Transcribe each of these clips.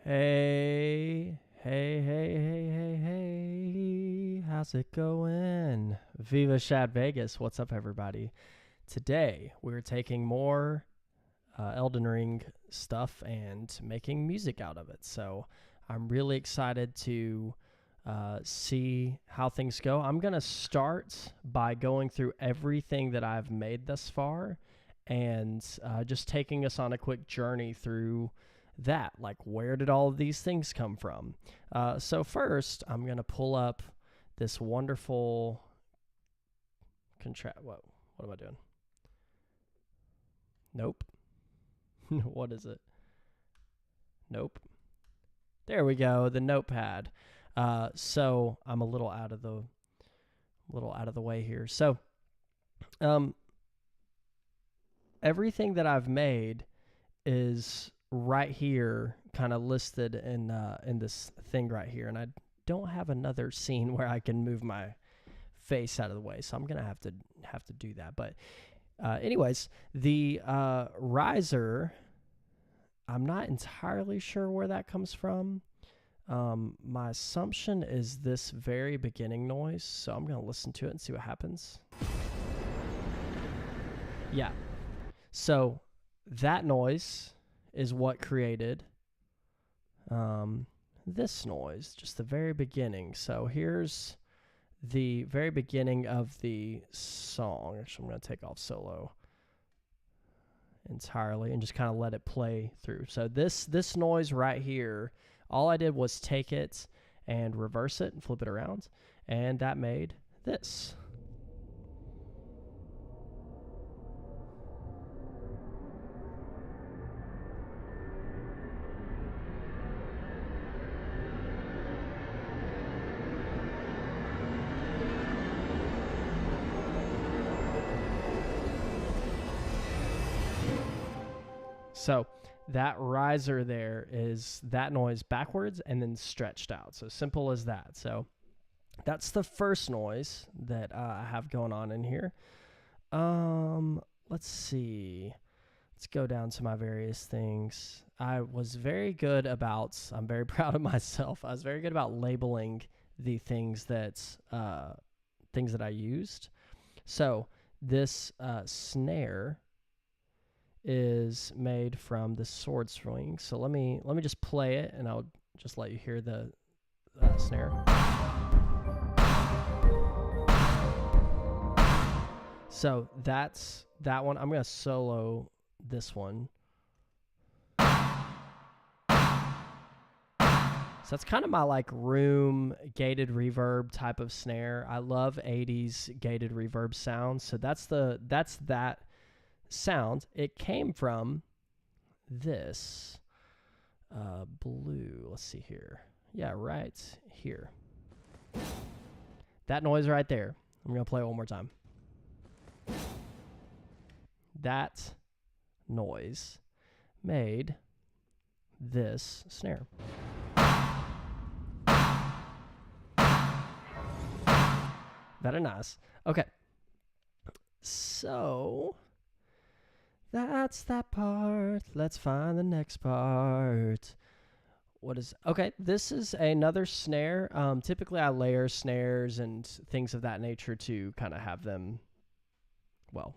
Hey, hey, hey, hey, hey, hey, how's it going? Viva Shadvegas, what's up, everybody? Today, we're taking more Elden Ring stuff and making music out of it. So, I'm really excited to see how things go. I'm going to start by going through everything that I've made thus far and just taking us on a quick journey through that, like where did all of these things come from. So first I'm going to pull up this wonderful what am I doing? Nope. What is it? Nope. There we go, the notepad. So I'm a little out of the way here. So everything that I've made is right here, kind of listed in this thing right here, and I don't have another scene where I can move my face out of the way, so I'm gonna have to do that. But anyways, the riser, I'm not entirely sure where that comes from. My assumption is this very beginning noise, so I'm gonna listen to it and see what happens. Yeah, so that noise is what created this noise, just the very beginning. So here's the very beginning of the song. Actually, I'm going to take off solo entirely and just kind of let it play through. So this noise right here, all I did was take it and reverse it and flip it around, and that made this. So that riser there is that noise backwards and then stretched out. So simple as that. So that's the first noise that I have going on in here. Let's see. Let's go down to my various things. I'm very proud of myself. I was very good about labeling the things that I used. So this snare is made from the sword swing. So let me just play it, and I'll just let you hear the snare. So that's that one. I'm gonna solo this one. So that's kind of my like room gated reverb type of snare. I love 80s gated reverb sounds. So that's that sound. It came from this blue. Let's see here. Yeah, right here. That noise right there. I'm going to play it one more time. That noise made this snare. Very nice. Okay. So that's that part. Let's find the next part. Okay, this is another snare. Typically I layer snares and things of that nature to kind of have them, well,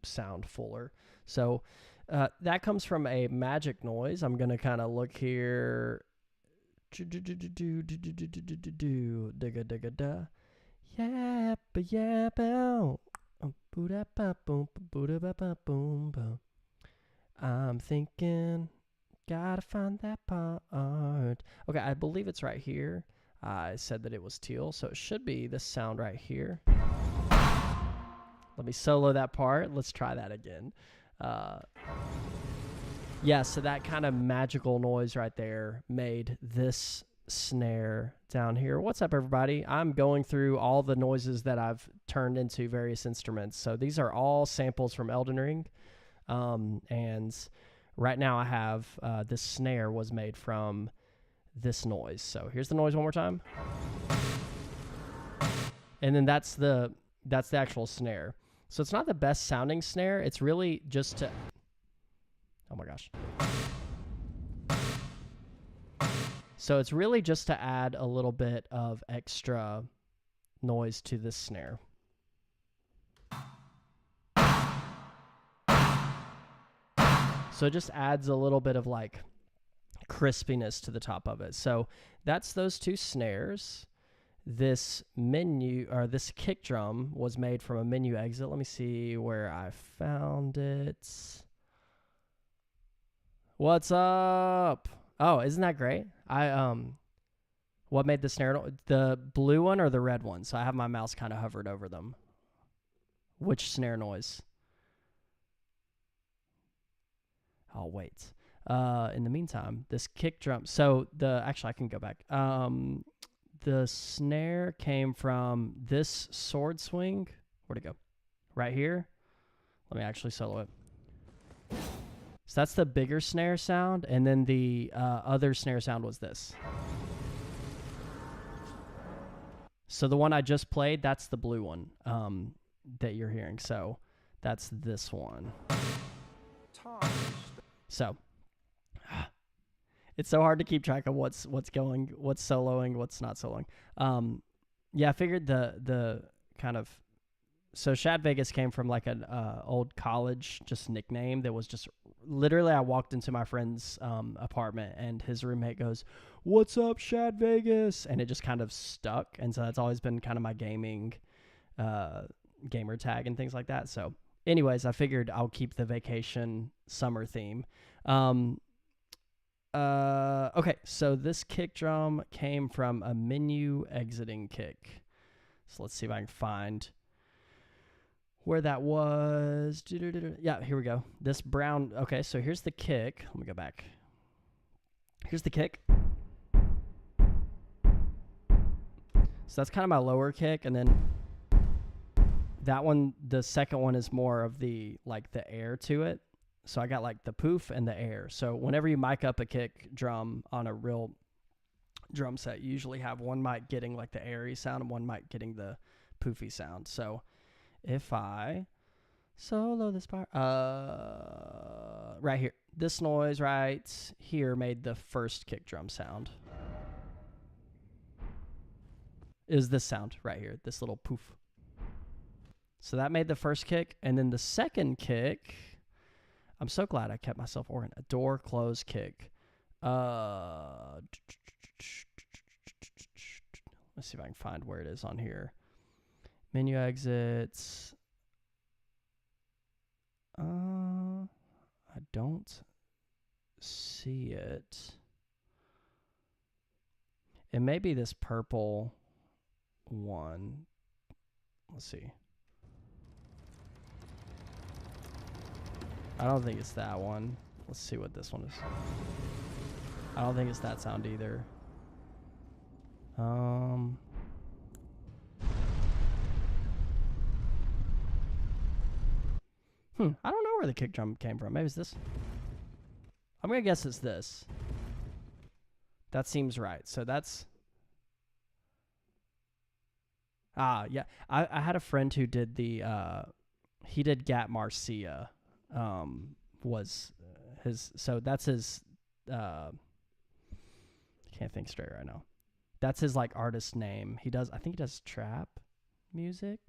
sound fuller. So that comes from a magic noise. I'm going to kind of look here I'm thinking, gotta find that part. Okay, I believe it's right here. I said that it was teal, so it should be this sound right here. Let me solo that part. Let's try that again. Yeah, so that kind of magical noise right there made this snare down here. What's up, everybody? I'm going through all the noises that I've turned into various instruments. So these are all samples from Elden Ring. And right now I have this snare was made from this noise. So here's the noise one more time. And then that's the actual snare. So it's not the best sounding snare. It's really just to... Oh my gosh. So it's really just to add a little bit of extra noise to this snare. So it just adds a little bit of like crispiness to the top of it. So that's those two snares. This menu, or this kick drum, was made from a menu exit. Let me see where I found it. What's up? Oh, isn't that great? What made the snare? The blue one or the red one? So I have my mouse kind of hovered over them. Which snare noise? Oh, wait. In the meantime, this kick drum. So actually I can go back. The snare came from this sword swing. Where'd it go? Right here. Let me actually solo it. So that's the bigger snare sound, and then the other snare sound was this. So the one I just played, that's the blue one that you're hearing. So that's this one. So it's so hard to keep track of what's going, what's soloing, what's not soloing. Yeah, I figured the kind of... So Shadvegas came from like an old college just nickname that was just literally, I walked into my friend's apartment and his roommate goes, "What's up, Shadvegas?" And it just kind of stuck. And so that's always been kind of my gaming gamer tag and things like that. So anyways, I figured I'll keep the vacation summer theme. Okay, so this kick drum came from a menu exiting kick. So let's see if I can find where that was. Yeah, here we go. This brown... Okay, so here's the kick. Let me go back. Here's the kick. So that's kind of my lower kick, and then that one, the second one, is more of the like the air to it. So I got like the poof and the air. So whenever you mic up a kick drum on a real drum set, you usually have one mic getting like the airy sound and one mic getting the poofy sound. So if I solo this part, right here, this noise right here made the first kick drum sound. Is this sound right here, this little poof. So that made the first kick, and then the second kick, I'm so glad I kept myself oriented. A door close kick. Let's see if I can find where it is on here. Menu exits. I don't see it. It may be this purple one. Let's see. I don't think it's that one. Let's see what this one is. I don't think it's that sound either. I don't know where the kick drum came from. Maybe it's this. I'm going to guess it's this. That seems right. So that's... yeah. I had a friend who did the... he did Gat Marcia. Was his... So that's his... I can't think straight right now. That's his like artist name. He does... I think he does trap music.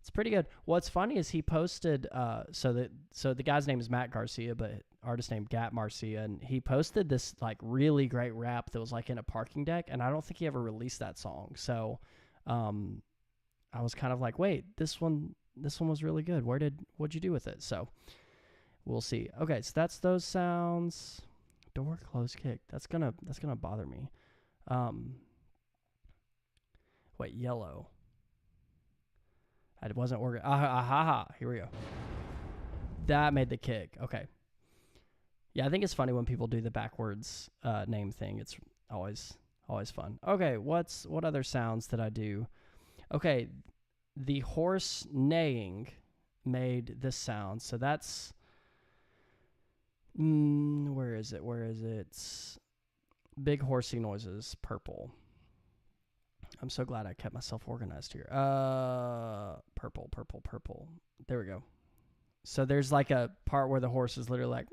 It's pretty good. What's funny is he posted so the guy's name is Matt Garcia, but artist named Gat Marcia, and he posted this like really great rap that was like in a parking deck, and I don't think he ever released that song. So I was kind of like, wait, this one was really good. What'd you do with it? So we'll see. Okay, so that's those sounds. Door close kick. That's gonna bother me. Wait, yellow. It wasn't working. Here we go. That made the kick. Okay. Yeah, I think it's funny when people do the backwards name thing. It's always fun. Okay, what other sounds did I do? Okay, the horse neighing made this sound. So that's where is it? Big horsey noises, purple. I'm so glad I kept myself organized here. Purple. There we go. So there's like a part where the horse is literally like,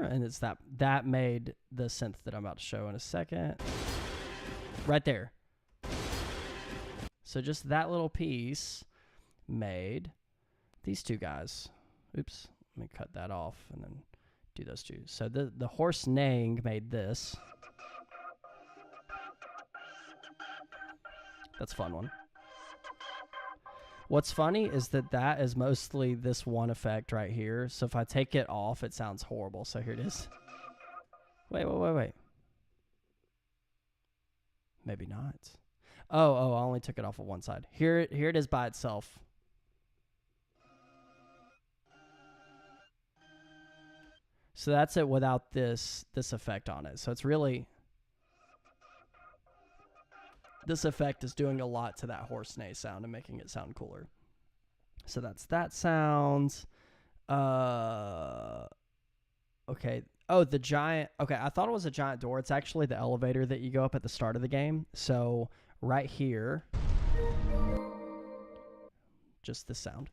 and it's that made the synth that I'm about to show in a second. Right there. So just that little piece made these two guys. Oops, let me cut that off and then do those two. So the horse neighing made this. That's a fun one. What's funny is that is mostly this one effect right here. So if I take it off, it sounds horrible. So here it is. Wait. Maybe not. Oh, I only took it off of one side. Here it is by itself. So that's it without this effect on it. So it's really... This effect is doing a lot to that horse neigh sound and making it sound cooler. So that's that sound. Okay. Oh, the giant. Okay, I thought it was a giant door. It's actually the elevator that you go up at the start of the game. So right here, just this sound.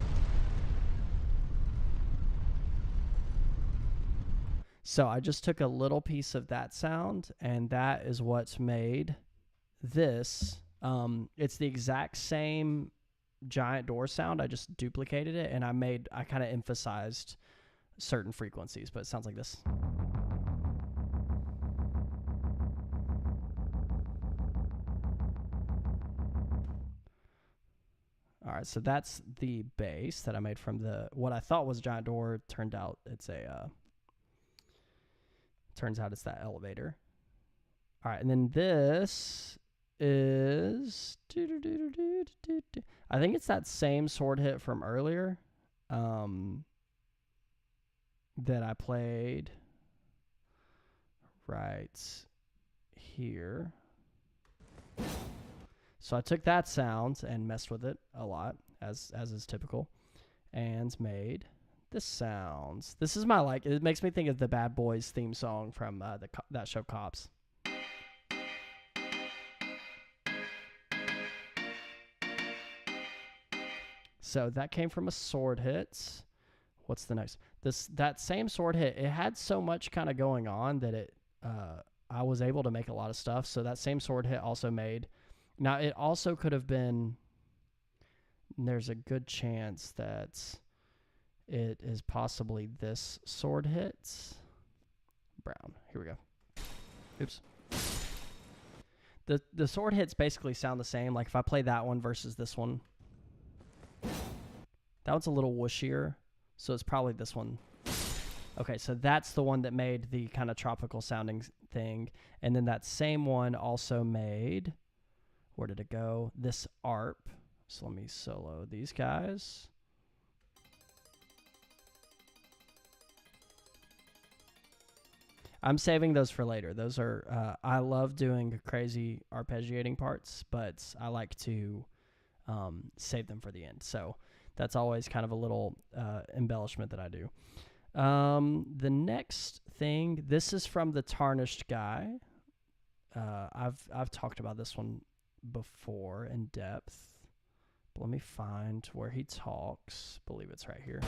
So I just took a little piece of that sound, and that is what's made this. It's the exact same giant door sound. I just duplicated it, and I kind of emphasized certain frequencies, but it sounds like this. All right, so that's the bass that I made from what I thought was a giant door. Turned out it's that elevator. All right, and then this is I think it's that same sword hit from earlier that I played right here. So I took that sound and messed with it a lot, as is typical, and made this sounds. This is my it makes me think of the Bad Boys theme song from that show Cops. So that came from a sword hit. What's the next? That same sword hit, it had so much kind of going on that I was able to make a lot of stuff. So that same sword hit also made. Now it also could have been. There's a good chance that it is possibly this sword hit. Brown. Here we go. Oops. The sword hits basically sound the same. Like if I play that one versus this one. That one's a little whooshier, so it's probably this one. Okay, so that's the one that made the kind of tropical sounding thing. And then that same one also made, where did it go? This ARP. So let me solo these guys. I'm saving those for later. Those are, I love doing crazy arpeggiating parts, but I like to save them for the end. So that's always kind of a little embellishment that I do. The next thing, this is from the Tarnished guy. I've talked about this one before in depth. But let me find where he talks. I believe it's right here.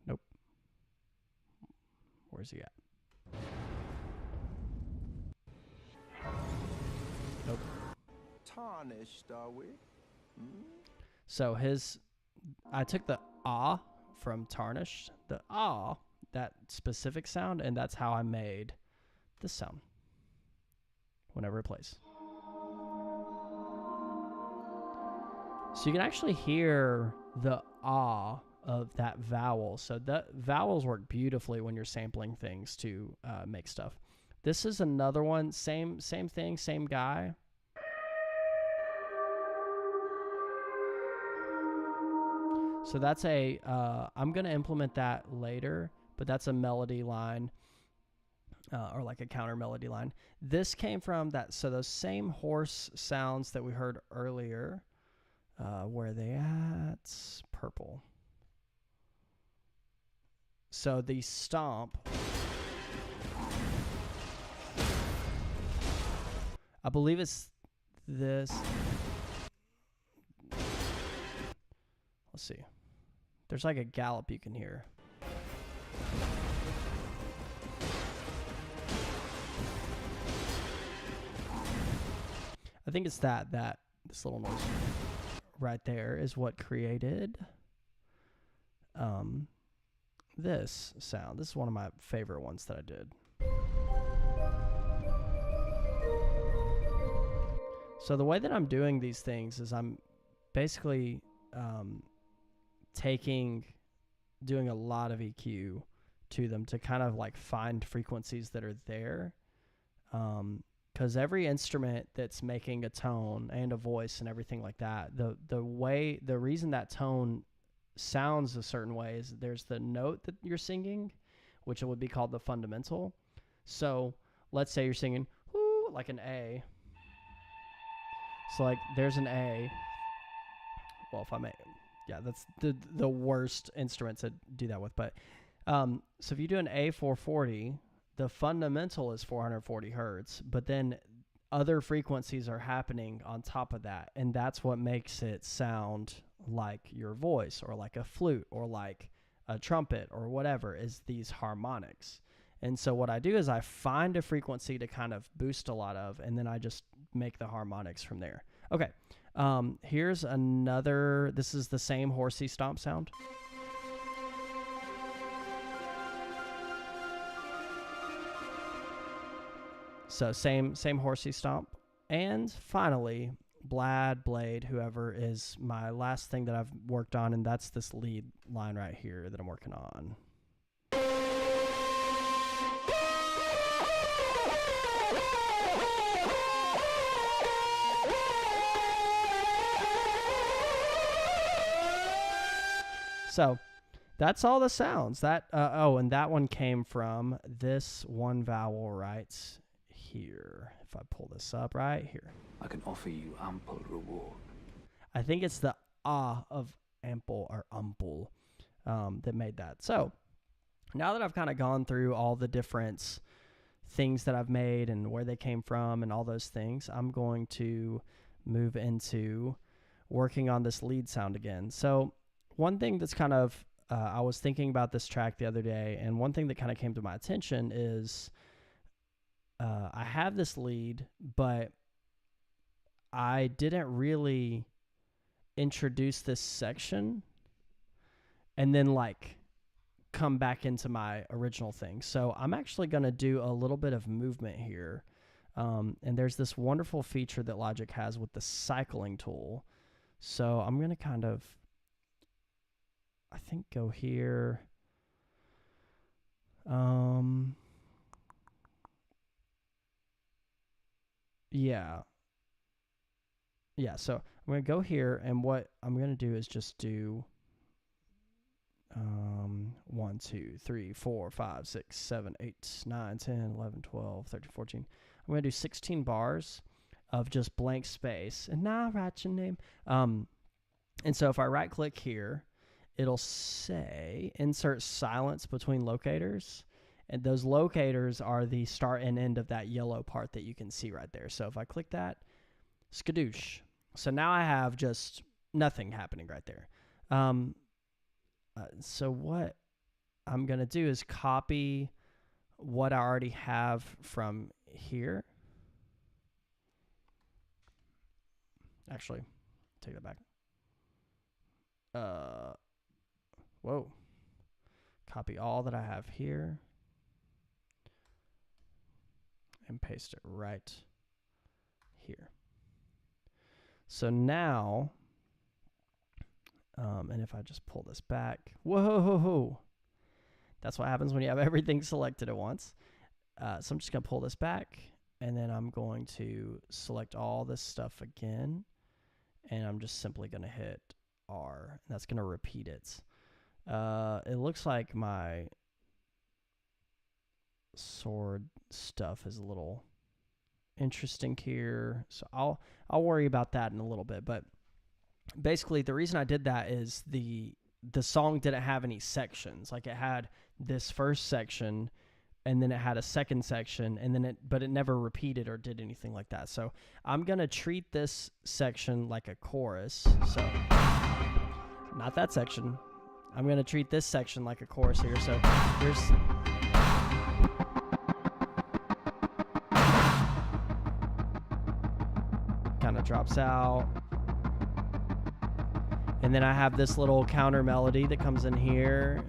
Nope. Where's he at? Nope. Tarnished, are we? So his I took the ah from Tarnished, the ah, that specific sound, and that's how I made this sound whenever it plays. So you can actually hear the ah of that vowel. So the vowels work beautifully when you're sampling things to make stuff. This is another one, same thing, same guy. So that's a, I'm going to implement that later, but that's a melody line, or like a counter melody line. This came from that, so those same horse sounds that we heard earlier, where are they at? Purple. So the stomp, I believe it's this. Let's see. There's like a gallop you can hear. I think it's this little noise right there is what created this sound. This is one of my favorite ones that I did. So the way that I'm doing these things is I'm basically doing a lot of EQ to them to kind of like find frequencies that are there. Because every instrument that's making a tone and a voice and everything like that, the reason that tone sounds a certain way is there's the note that you're singing, which would be called the fundamental. So let's say you're singing whoo, like an A. So like there's an A. Well, if I may, yeah, that's the worst instrument to do that with. But so if you do an A440, the fundamental is 440 hertz, but then other frequencies are happening on top of that, and that's what makes it sound like your voice or like a flute or like a trumpet or whatever, is these harmonics. And so what I do is I find a frequency to kind of boost a lot of, and then I just make the harmonics from there. Okay, here's another, this is the same horsey stomp sound. So same horsey stomp. And finally, Blade, whoever is my last thing that I've worked on, and that's this lead line right here that I'm working on. So that's all the sounds. That and that one came from this one vowel right here. If I pull this up right here, I can offer you ample reward. I think it's the ah of ample or umpul that made that. So now that I've kind of gone through all the different things that I've made and where they came from and all those things, I'm going to move into working on this lead sound again. So one thing that's kind of, I was thinking about this track the other day, and one thing that kind of came to my attention is I have this lead, but I didn't really introduce this section and then like come back into my original thing. So I'm actually going to do a little bit of movement here. And there's this wonderful feature that Logic has with the cycling tool. So I'm going to kind of, I think, go here. Yeah, so I'm going to go here, and what I'm going to do is just do 1, 2, 3, 4, 5, 6, 7, 8, 9, 10, 11, 12, 13, 14. I'm going to do 16 bars of just blank space. And now write your name. And so if I right-click here, it'll say insert silence between locators. And those locators are the start and end of that yellow part that you can see right there. So if I click that, skadoosh. So now I have just nothing happening right there. So what I'm going to do is copy what I already have from here. Actually, take that back. Whoa. Copy all that I have here and paste it right here. So now, and if I just pull this back, whoa, that's what happens when you have everything selected at once. So I'm just going to pull this back, and then I'm going to select all this stuff again, and I'm just simply going to hit R, and that's going to repeat it. It looks like my sword stuff is a little interesting here, so I'll worry about that in a little bit. But basically, the reason I did that is the song didn't have any sections. Like, it had this first section, and then it had a second section, and then but it never repeated or did anything like that. So I'm gonna treat this section like a chorus. So not that section. I'm gonna treat this section like a chorus here. So here's kind of drops out. And then I have this little counter melody that comes in here.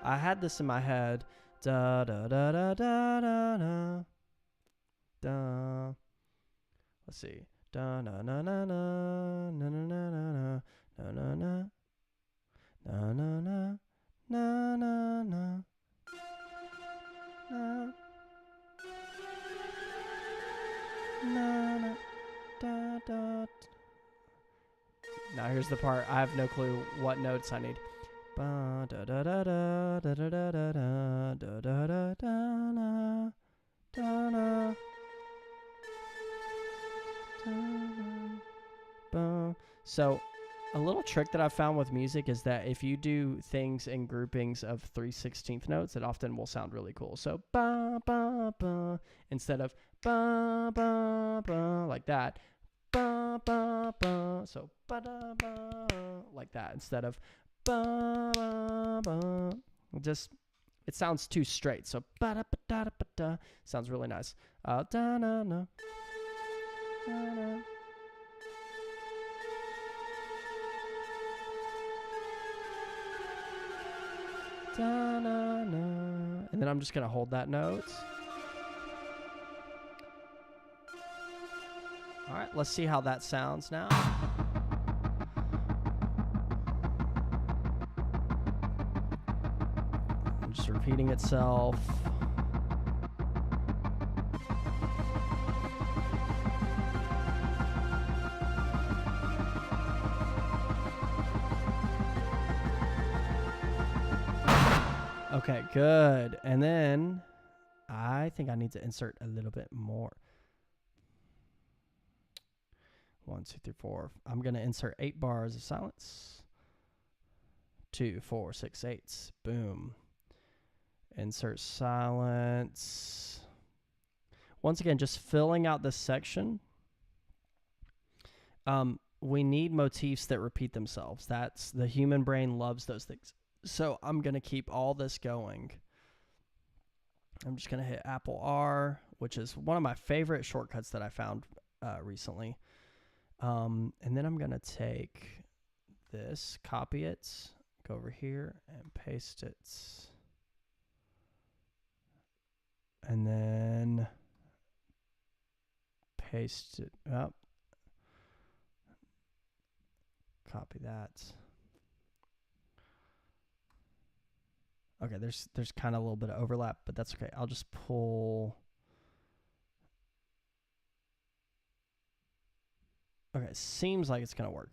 I had this in my head. Da da da da da da da. Da. Let's see. Da na na na na na na na na na na na na na na na na na. Na, na, da, da. Now here's the part. I have no clue what notes I need. Ba, da, da, da, da, da, da, da, da, da, da, da, da, da, da, da, da. So a little trick that I've found with music is that if you do things in groupings of 3/16 notes, it often will sound really cool. So ba ba ba instead of ba ba ba like that. Ba ba ba. So ba da ba like that instead of ba ba ba. It sounds too straight. So ba da ba da ba da sounds really nice. Da na na. Da na. Da, na, na. And then I'm just going to hold that note. All right, let's see how that sounds now. Just repeating itself. Okay, good. And then I think I need to insert a little bit more. 1, 2, 3, 4. I'm going to insert 8 bars of silence. 2, 4, 6, 8. Boom. Insert silence. Once again, just filling out this section. We need motifs that repeat themselves. That's the human brain loves those things. So I'm going to keep all this going. I'm just going to hit Apple R, which is one of my favorite shortcuts that I found recently. And then I'm going to take this, copy it, go over here and paste it. And then paste it up. Copy that. Okay, there's kind of a little bit of overlap, but that's okay. I'll just pull. Okay, seems like it's gonna work.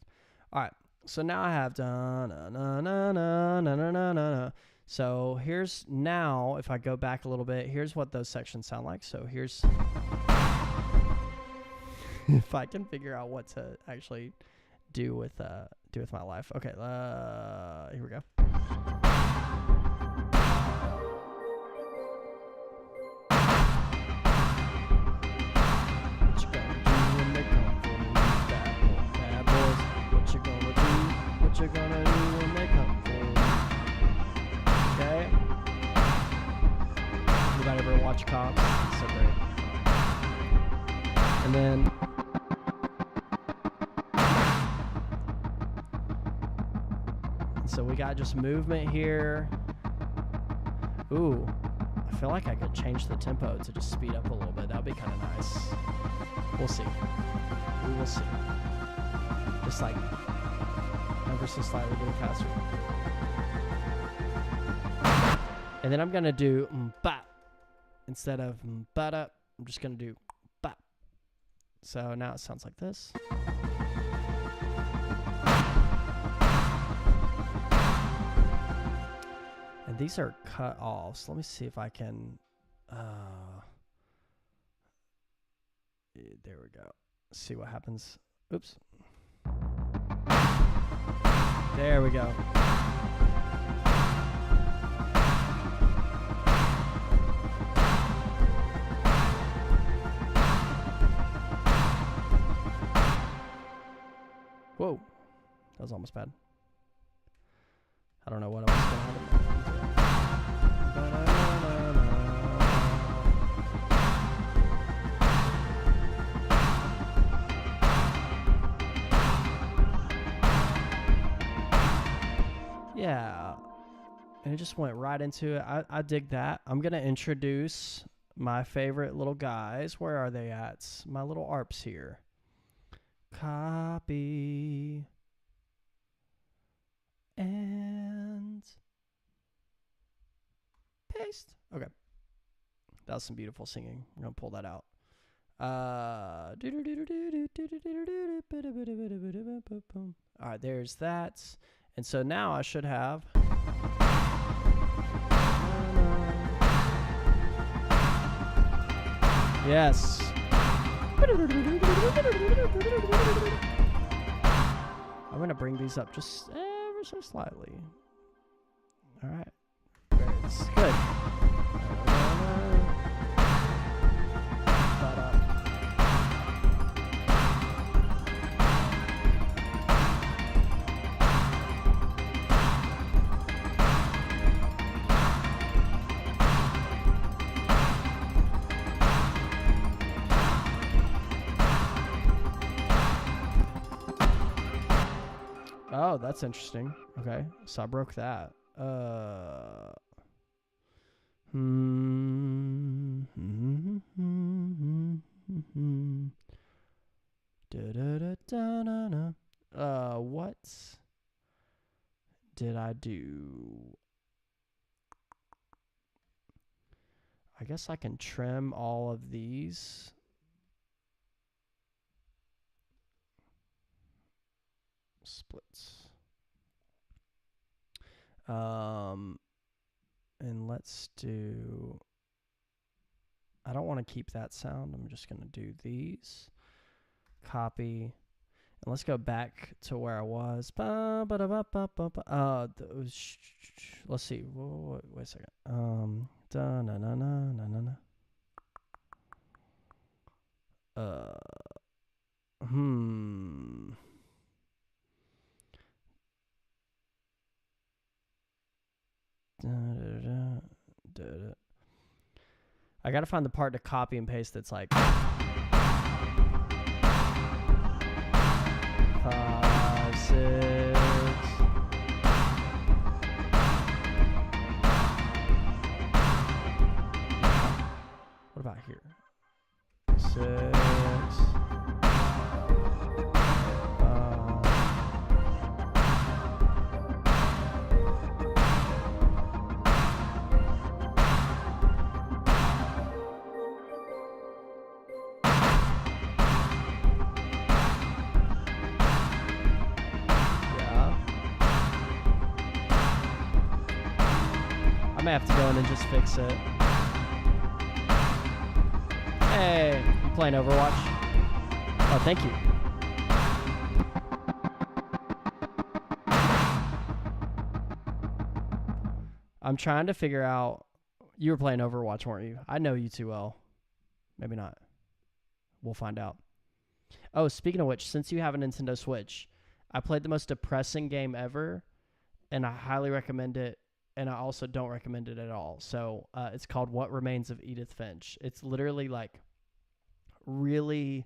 All right, so now I have da na na na na na na na na. So here's now, if I go back a little bit, here's what those sections sound like. So here's if I can figure out what to actually do with my life. Okay, here we go. What you gonna do when they come for you? Okay. watch cops. It's so great. And then so we got just movement here. Ooh, I feel like I could change the tempo to just speed up a little bit. That would be kind of nice. We'll see. We will see. Just like ever so slightly getting faster. And then I'm going to do bop. Instead of ba-da, I'm just going to do bop. So now it sounds like this. And these are cut off. So let me see if I can... there we go. See what happens. Oops. There we go. Whoa. That was almost bad. I don't know what else is going to happen. Yeah. And it just went right into it. I dig that. I'm going to introduce my favorite little guys. Where are they at? My little ARPs here. Copy. And paste. Okay. That was some beautiful singing. I'm going to pull that out. All right, there's that. And so now I should have... Yes. I'm going to bring these up just ever so slightly. All right. It's good. Oh, that's interesting. Okay, so I broke that. What did I do? I guess I can trim all of these. Splits. And let's do... I don't want to keep that sound. I'm just going to do these. Copy. And let's go back to where I was. Let's see. Wait a second. I gotta find the part to copy and paste that's like 5, 6. What about here? 6. I may have to go in and just fix it. Hey, you playing Overwatch? Oh, thank you. I'm trying to figure out... You were playing Overwatch, weren't you? I know you too well. Maybe not. We'll find out. Oh, speaking of which, since you have a Nintendo Switch, I played the most depressing game ever, and I highly recommend it and I also don't recommend it at all. So it's called What Remains of Edith Finch. It's literally like really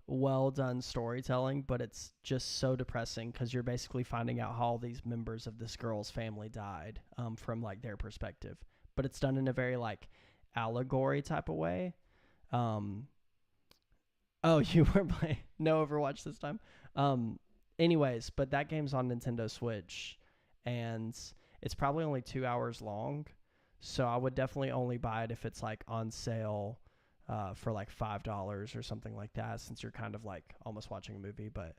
well done storytelling, but it's just so depressing because you're basically finding out how all these members of this girl's family died from like their perspective. But it's done in a very like allegory type of way. Oh, you were playing no Overwatch this time. Anyways, but that game's on Nintendo Switch, and it's probably only 2 hours long. So I would definitely only buy it if it's like on sale for like $5 or something like that, since you're kind of like almost watching a movie. But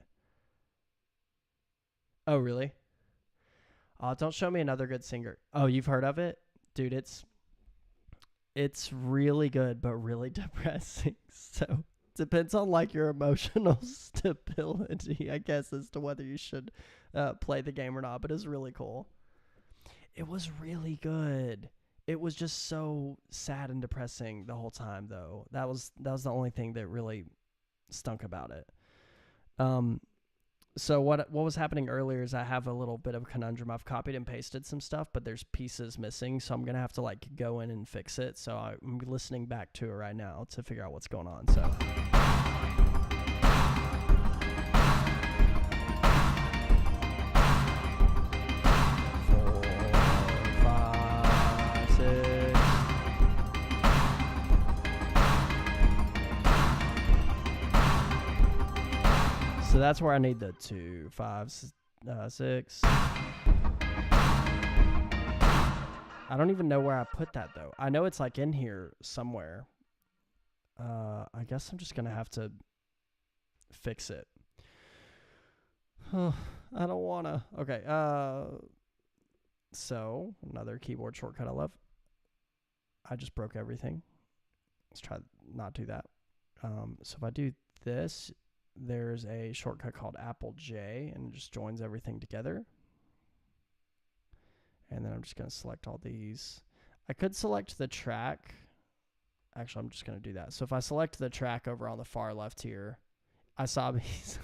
oh, really? Don't show me another good singer. Oh, you've heard of it, dude? It's really good, but really depressing. So depends on like your emotional stability, I guess, as to whether you should play the game or not. But it's really cool. It was really good. It was just so sad and depressing the whole time, though. That was the only thing that really stunk about it. So what was happening earlier is I have a little bit of a conundrum. I've copied and pasted some stuff, but there's pieces missing, so I'm gonna have to like go in and fix it. So I'm listening back to it right now to figure out what's going on. So. 4, 5, 6. So that's where I need the 2, 5, 6. I don't even know where I put that though. I know it's like in here somewhere. I guess I'm just gonna have to fix it. I don't wanna. Okay. So another keyboard shortcut I love. I just broke everything. Let's try not do that. So if I do this, there's a shortcut called Apple J, and it just joins everything together. And then I'm just going to select all these. I could select the track. Actually, I'm just going to do that. So if I select the track over on the far left here, Asabi's.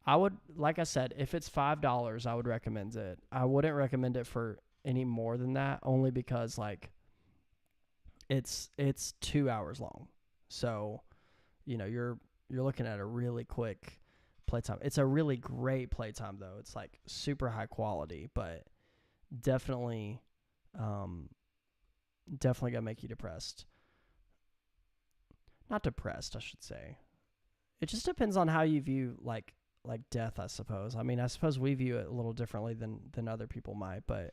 I would, like I said, if it's $5, I would recommend it. I wouldn't recommend it for any more than that, only because like it's 2 hours long. So, you know, you're looking at a really quick playtime. It's a really great playtime though. It's like super high quality, but definitely gonna make you depressed. Not depressed, I should say. It just depends on how you view like death, I suppose. I mean, I suppose we view it a little differently than other people might, but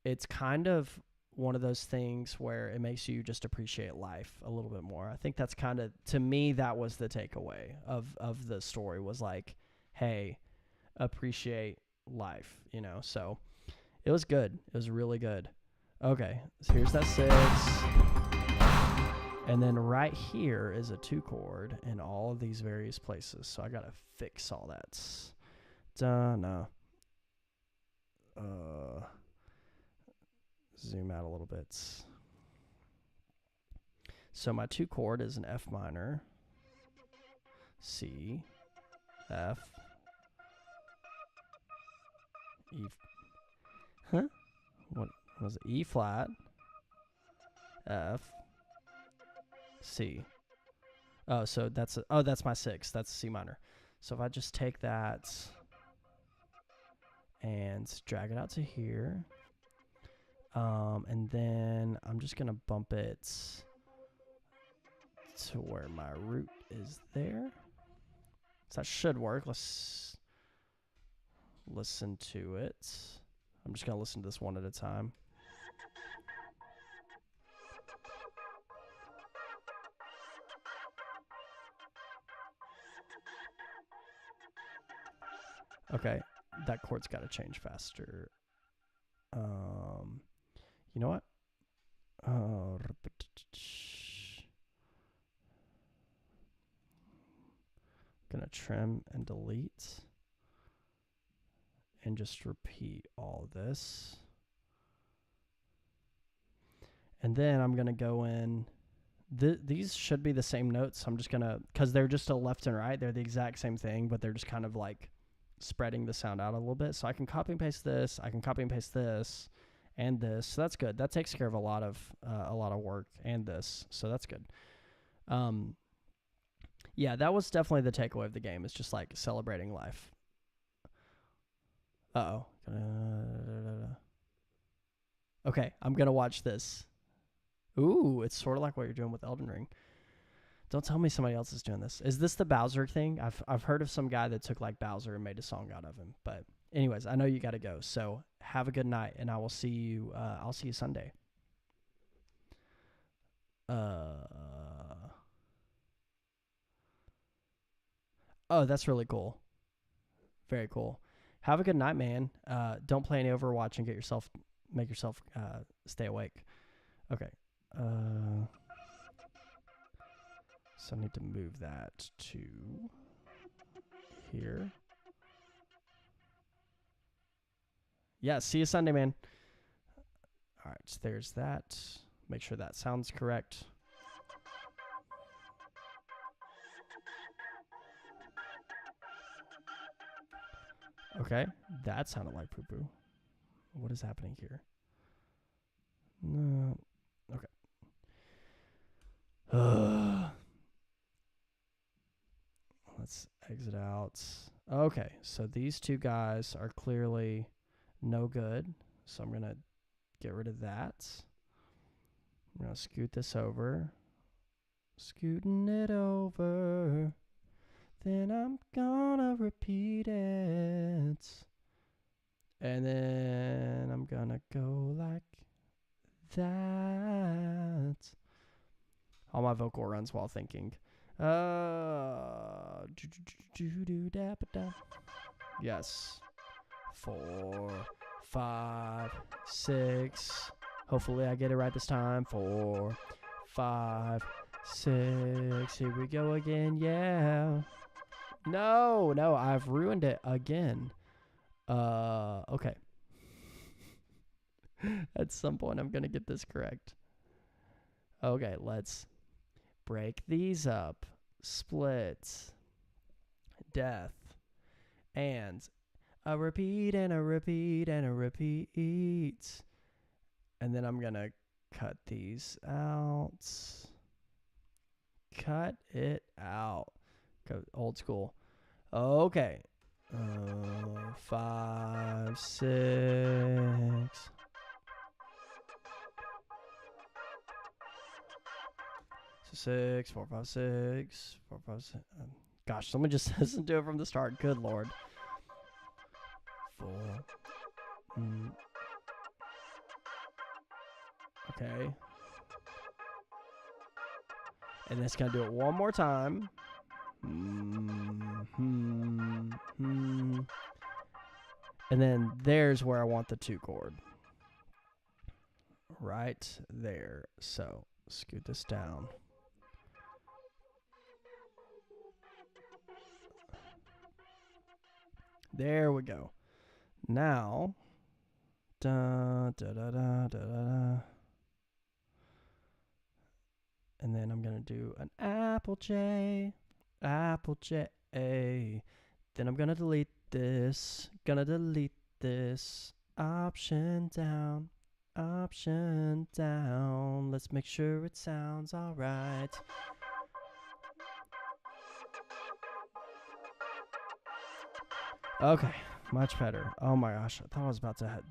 it's kind of one of those things where it makes you just appreciate life a little bit more. I think that's kind of, to me, that was the takeaway of the story, was like, hey, appreciate life, you know? So it was good. It was really good. Okay, so here's that 6. And then right here is a 2 chord in all of these various places. So I got to fix all that. No. Zoom out a little bit. So my 2 chord is an F minor, C, F, E. Huh? What was it? E flat, F, C. Oh, so that's my 6. That's C minor. So if I just take that and drag it out to here. And then I'm just going to bump it to where my root is there. So that should work. Let's listen to it. I'm just going to listen to this one at a time. Okay, that chord's got to change faster. You know what? Gonna trim and delete and just repeat all this. And then I'm gonna go in. These should be the same notes. I'm just gonna, because they're just a left and right. They're the exact same thing, but they're just kind of like spreading the sound out a little bit. So I can copy and paste this. I can copy and paste this and this. So that's good. That takes care of a lot of work, and this. So that's good. Yeah, that was definitely the takeaway of the game. It's just like celebrating life. Uh-oh. Okay, I'm going to watch this. Ooh, it's sort of like what you're doing with Elden Ring. Don't tell me somebody else is doing this. Is this the Bowser thing? I've heard of some guy that took like Bowser and made a song out of him. But anyways, I know you got to go. So have a good night, and I will see you. I'll see you Sunday. Oh, that's really cool. Very cool. Have a good night, man. Don't play any Overwatch and make yourself stay awake. Okay. So I need to move that to here. Yeah, see you Sunday, man. All right, so there's that. Make sure that sounds correct. Okay, that sounded like poo-poo. What is happening here? No. Okay. Let's exit out. Okay, so these two guys are clearly no good. So I'm going to get rid of that. I'm going to scoot this over. Scooting it over. Then I'm going to repeat it. And then I'm going to go like that. All my vocal runs while thinking. Yes. 4, 5, 6. Hopefully I get it right this time. 4, 5, 6. Here we go again. Yeah. No, I've ruined it again. Okay. At some point I'm going to get this correct. Okay, let's break these up. Split. Death. And a repeat and a repeat and a repeat. And then I'm going to cut these out. Cut it out. Go old school. Okay. 5, 6. So 6, 4, 5, 6, 4, 5, 6. Gosh, someone just doesn't do it from the start. Good Lord. 4. Okay. And then it's going to do it one more time. And then there's where I want the 2 chord. Right there. So scoot this down. There we go. Now, da da da da da da. And then I'm going to do an Apple J. Then I'm going to delete this. Option down. Let's make sure it sounds all right. Okay, much better. Oh my gosh, I thought I was about to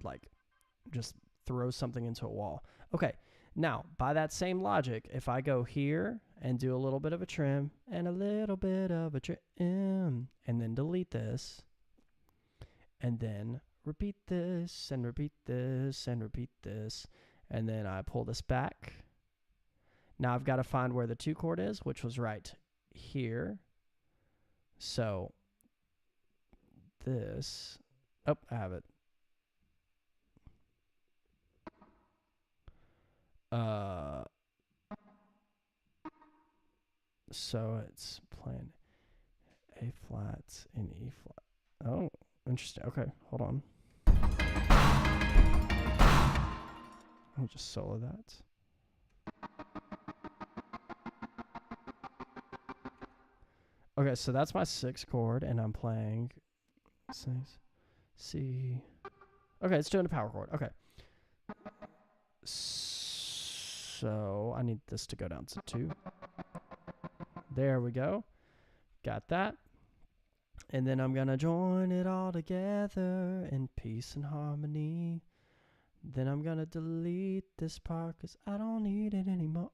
just throw something into a wall. Okay. Now, by that same logic, if I go here and do a little bit of a trim and a little bit of a trim, and then delete this, and then repeat this, and repeat this, and repeat this, and then I pull this back. Now I've got to find where the 2 chord is, which was right here. So this, I have it. So it's playing A flat and E flat. Oh, interesting. Okay, hold on. I'll just solo that. Okay, so that's my 6 chord, and I'm playing 6, C. Okay, it's doing a power chord. Okay. So I need this to go down to 2. There we go. Got that. And then I'm going to join it all together in peace and harmony. Then I'm going to delete this part because I don't need it anymore.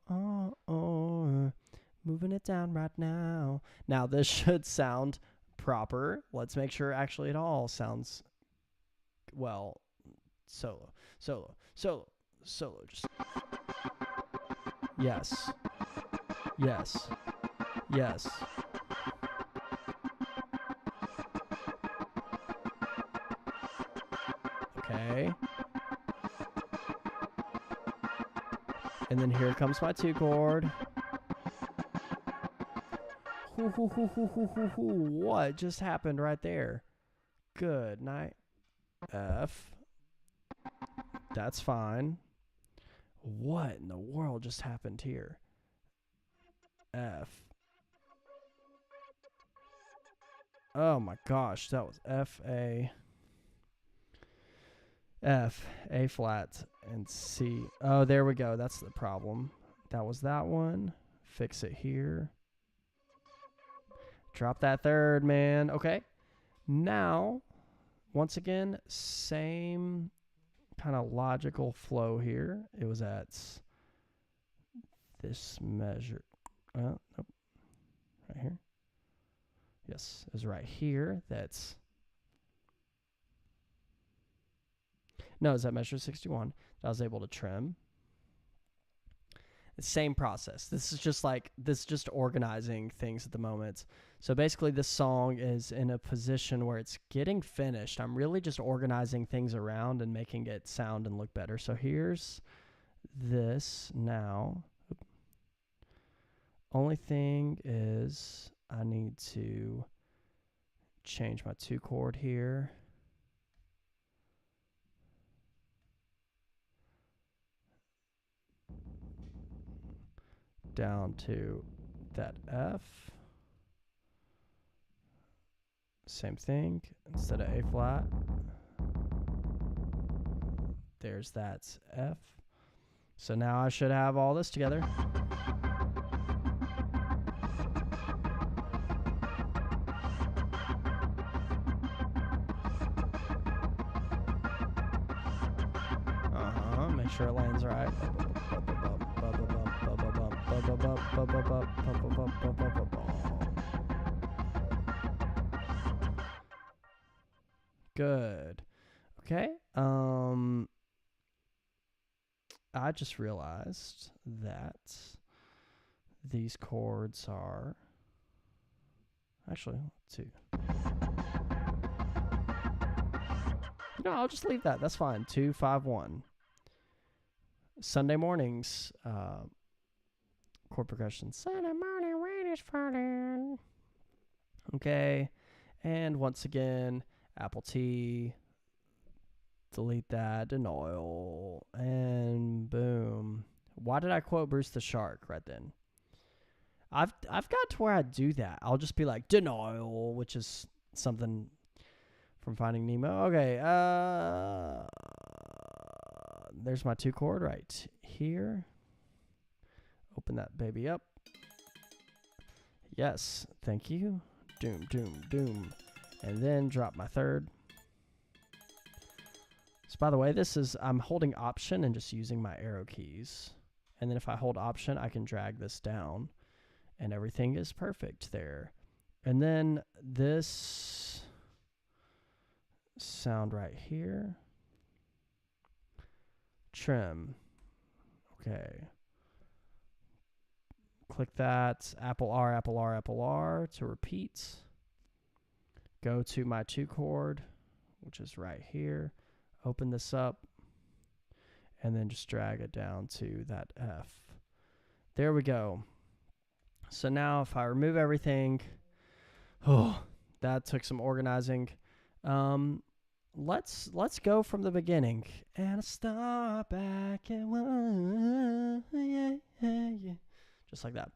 Moving it down right now. Now this should sound proper. Let's make sure actually it all sounds, well, solo. Just yes. Yes. Yes. Okay. And then here comes my 2 chord. What just happened right there? Good night. F. That's fine. What in the world just happened here? F. Oh my gosh, that was F, A. F, A flat, and C. Oh, there we go. That's the problem. That was that one. Fix it here. Drop that 3rd, man. Okay. Now, once again, same kind of logical flow here. It was at this measure. Nope. Right here. Yes, it was right here. That's... No, it's at measure 61 that I was able to trim. The same process. This is just organizing things at the moment. So basically this song is in a position where it's getting finished. I'm really just organizing things around and making it sound and look better. So here's this now. Only thing is I need to change my 2 chord here. Down to that F. Same thing. Instead of A flat, there's that F. So now I should have all this together. Make sure it lands right. Good. Okay. I just realized that these chords are actually 2. No, I'll just leave that. That's fine. 2, 5, 1. Sunday mornings, chord progression. Sunday morning rain is falling. Okay. And once again, Apple T. Delete that. Denial. And boom. Why did I quote Bruce the Shark right then? I've got to where I do that. I'll just be like, denial, which is something from Finding Nemo. Okay. There's my 2 chord right here. Open that baby up. Yes, thank you. Doom, doom, doom. And then drop my 3rd. So by the way, I'm holding Option and just using my arrow keys. And then if I hold Option, I can drag this down. And everything is perfect there. And then this sound right here. Trim. Okay. Click that. Apple R, Apple R, Apple R to repeat. Go to my 2 chord, which is right here. Open this up. And then just drag it down to that F. There we go. So now if I remove everything, that took some organizing. Let's go from the beginning and start back at one. Yeah. Just like that.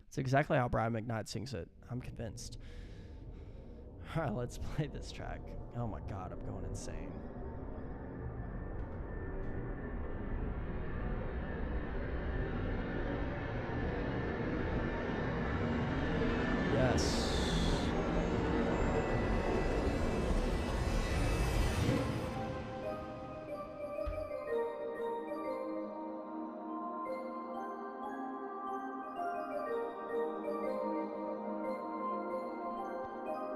It's exactly how Brian McKnight sings it. I'm convinced. All right, let's play this track. Oh my God, I'm going insane. Yes.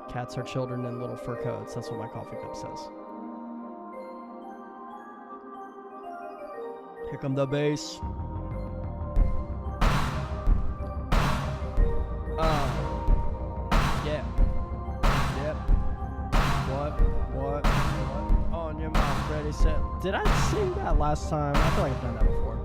Cats are children in little fur coats. That's what my coffee cup says. Here come the bass. Yeah. Yep. What? On your mouth, ready, set. Did I sing that last time? I feel like I've done that before.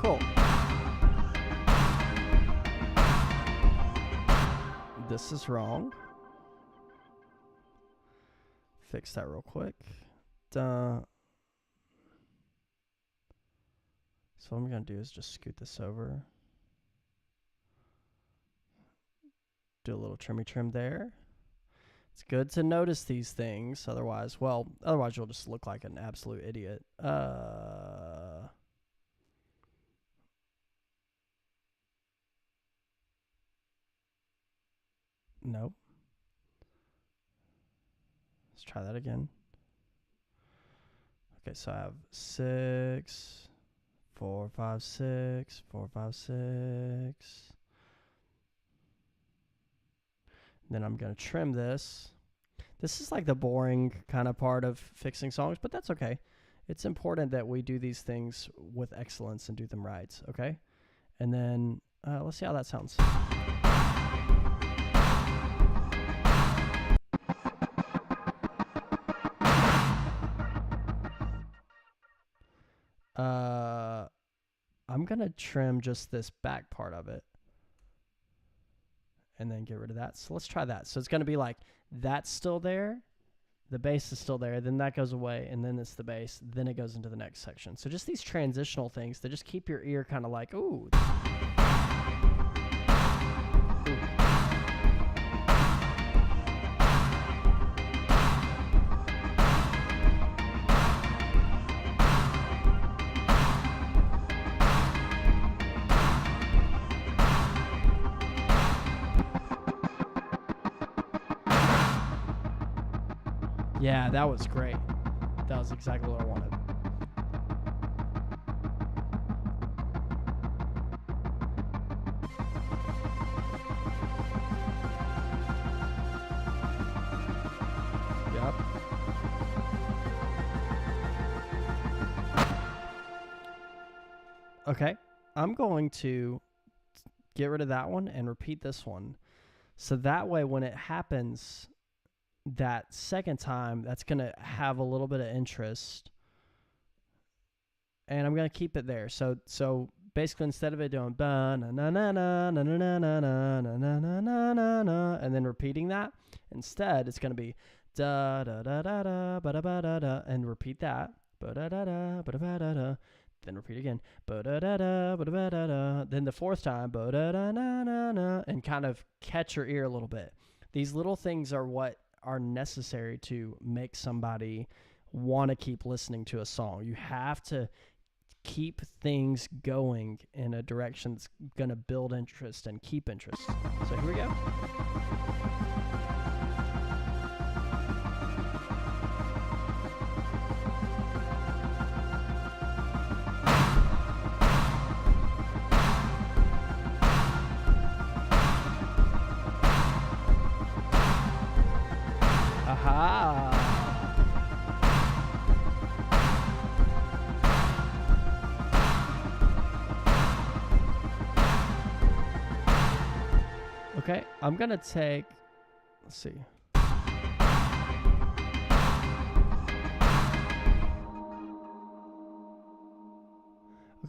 Cool. This is wrong. Fix that real quick. Duh. So what I'm going to do is just scoot this over. Do a little trimmy trim there. It's good to notice these things. Otherwise you'll just look like an absolute idiot. Nope. Let's try that again. Okay, so I have 6, 4, 5, 6, 4, 5, 6. Then I'm going to trim this. This is like the boring kind of part of fixing songs, but that's okay. It's important that we do these things with excellence and do them right, okay? And then let's see how that sounds. I'm going to trim just this back part of it and then get rid of that. So let's try that. So it's going to be like that's still there. The bass is still there. Then that goes away, and then it's the bass. Then it goes into the next section. So just these transitional things that just keep your ear kind of like, ooh. Yeah, that was great. That was exactly what I wanted. Yep. Okay, I'm going to get rid of that one and repeat this one. So that way when it happens that second time, that's going to have a little bit of interest. And I'm going to keep it there. So basically instead of it doing ba na na na na na na na na na na na na na na and then repeating that, instead it's going to be da da da da da ba da ba da da and repeat that. Ba da da da ba da ba da da. Then repeat again. Ba da da da ba da ba da da. Then the fourth time ba da da na na na and kind of catch your ear a little bit. These little things are what are necessary to make somebody want to keep listening to a song. You have to keep things going in a direction that's going to build interest and keep interest. So here we go. Okay, I'm going to take, let's see.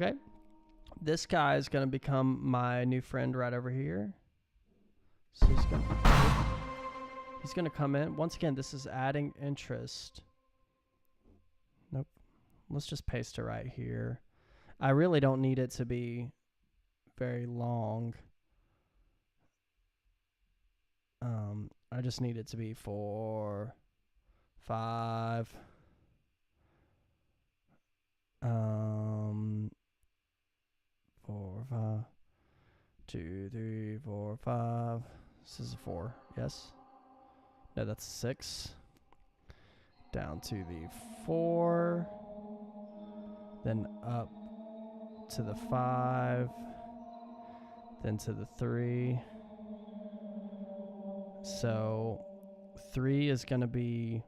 Okay. This guy is going to become my new friend right over here. So he's gonna come in. Once again, this is adding interest. Nope. Let's just paste it right here. I really don't need it to be very long. I just need it to be 4, 5. 4, 5. 2, 3, 4, 5. This is a 4. Yes. No, that's a 6. Down to the 4. Then up to the 5. Then to the 3. So 3 is going to be,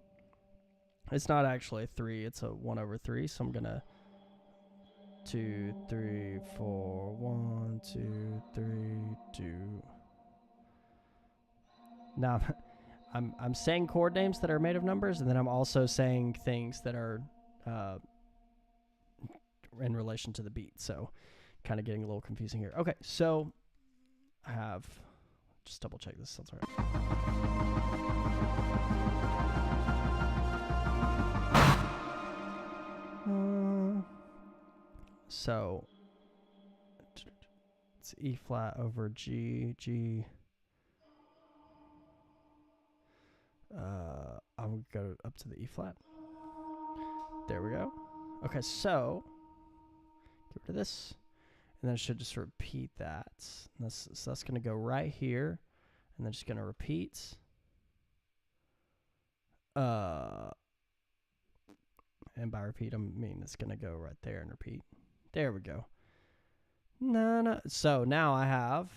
it's not actually a 3, it's a 1/3. So I'm going to 2, 3, 4, 1, 2, 3, 2. Now I'm saying chord names that are made of numbers, and then I'm also saying things that are in relation to the beat. So kind of getting a little confusing here. Okay, so I have, just double check this. That's all right. So it's E flat over G, G. I'm going to go up to the E flat. There we go. Okay, so get rid of this. And then I should just repeat that. So that's going to go right here. And then just going to repeat. And by repeat, I mean it's going to go right there and repeat. There we go. So now I have...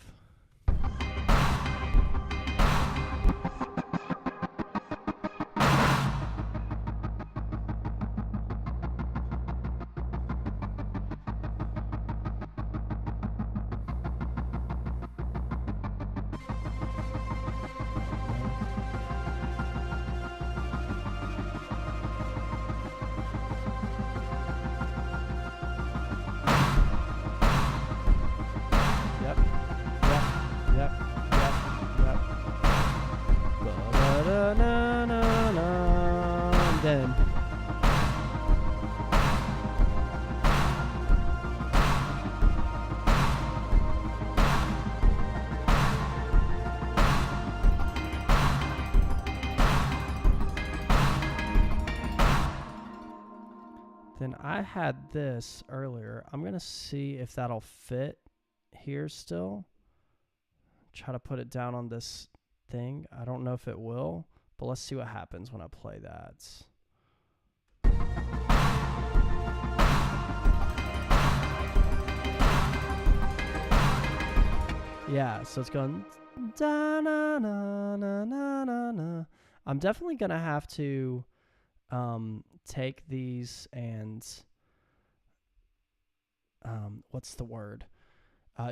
Then I had this earlier. I'm going to see if that'll fit here still. Try to put it down on this thing. I don't know if it will, but let's see what happens when I play that. Yeah, so it's going da na na na na na na. I'm definitely going to have to take these and what's the word?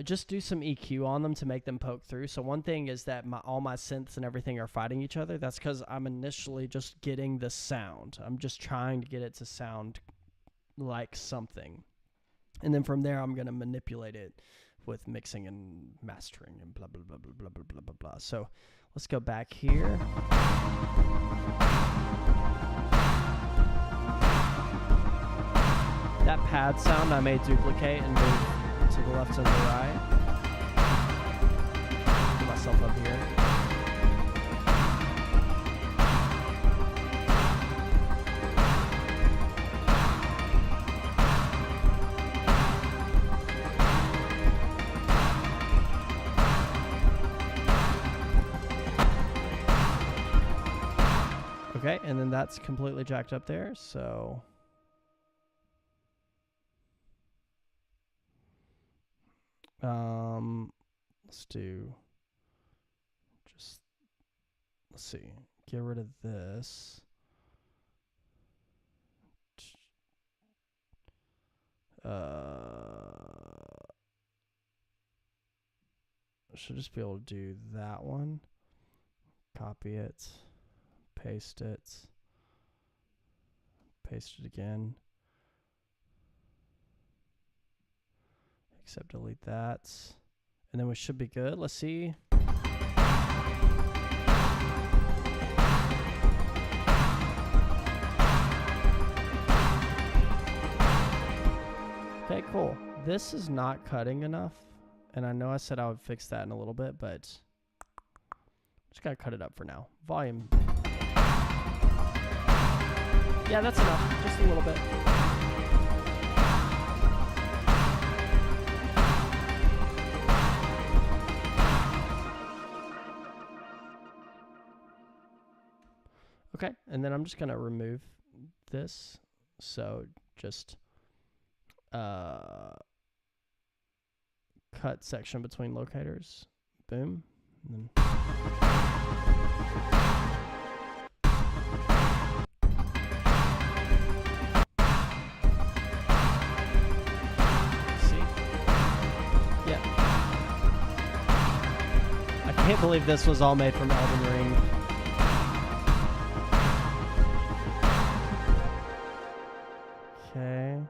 Just do some EQ on them to make them poke through. So one thing is that all my synths and everything are fighting each other. That's because I'm initially just getting the sound. I'm just trying to get it to sound like something. And then from there, I'm going to manipulate it with mixing and mastering and blah, blah, blah, blah, blah, blah, blah, blah, blah. So let's go back here. That pad sound I may duplicate and move to the left and the right. Put myself up here. Okay, and then that's completely jacked up there, so... let's do just, let's see, get rid of this. I should just be able to do that one. Copy it, paste it again. Except delete that. And then we should be good. Let's see. Okay, cool. This is not cutting enough. And I know I said I would fix that in a little bit, but just gotta cut it up for now. Volume. Yeah, that's enough. Just a little bit. Okay, and then I'm just gonna remove this. So just cut section between locators. Boom. And then see? Yeah. I can't believe this was all made from Elden Ring. Okay.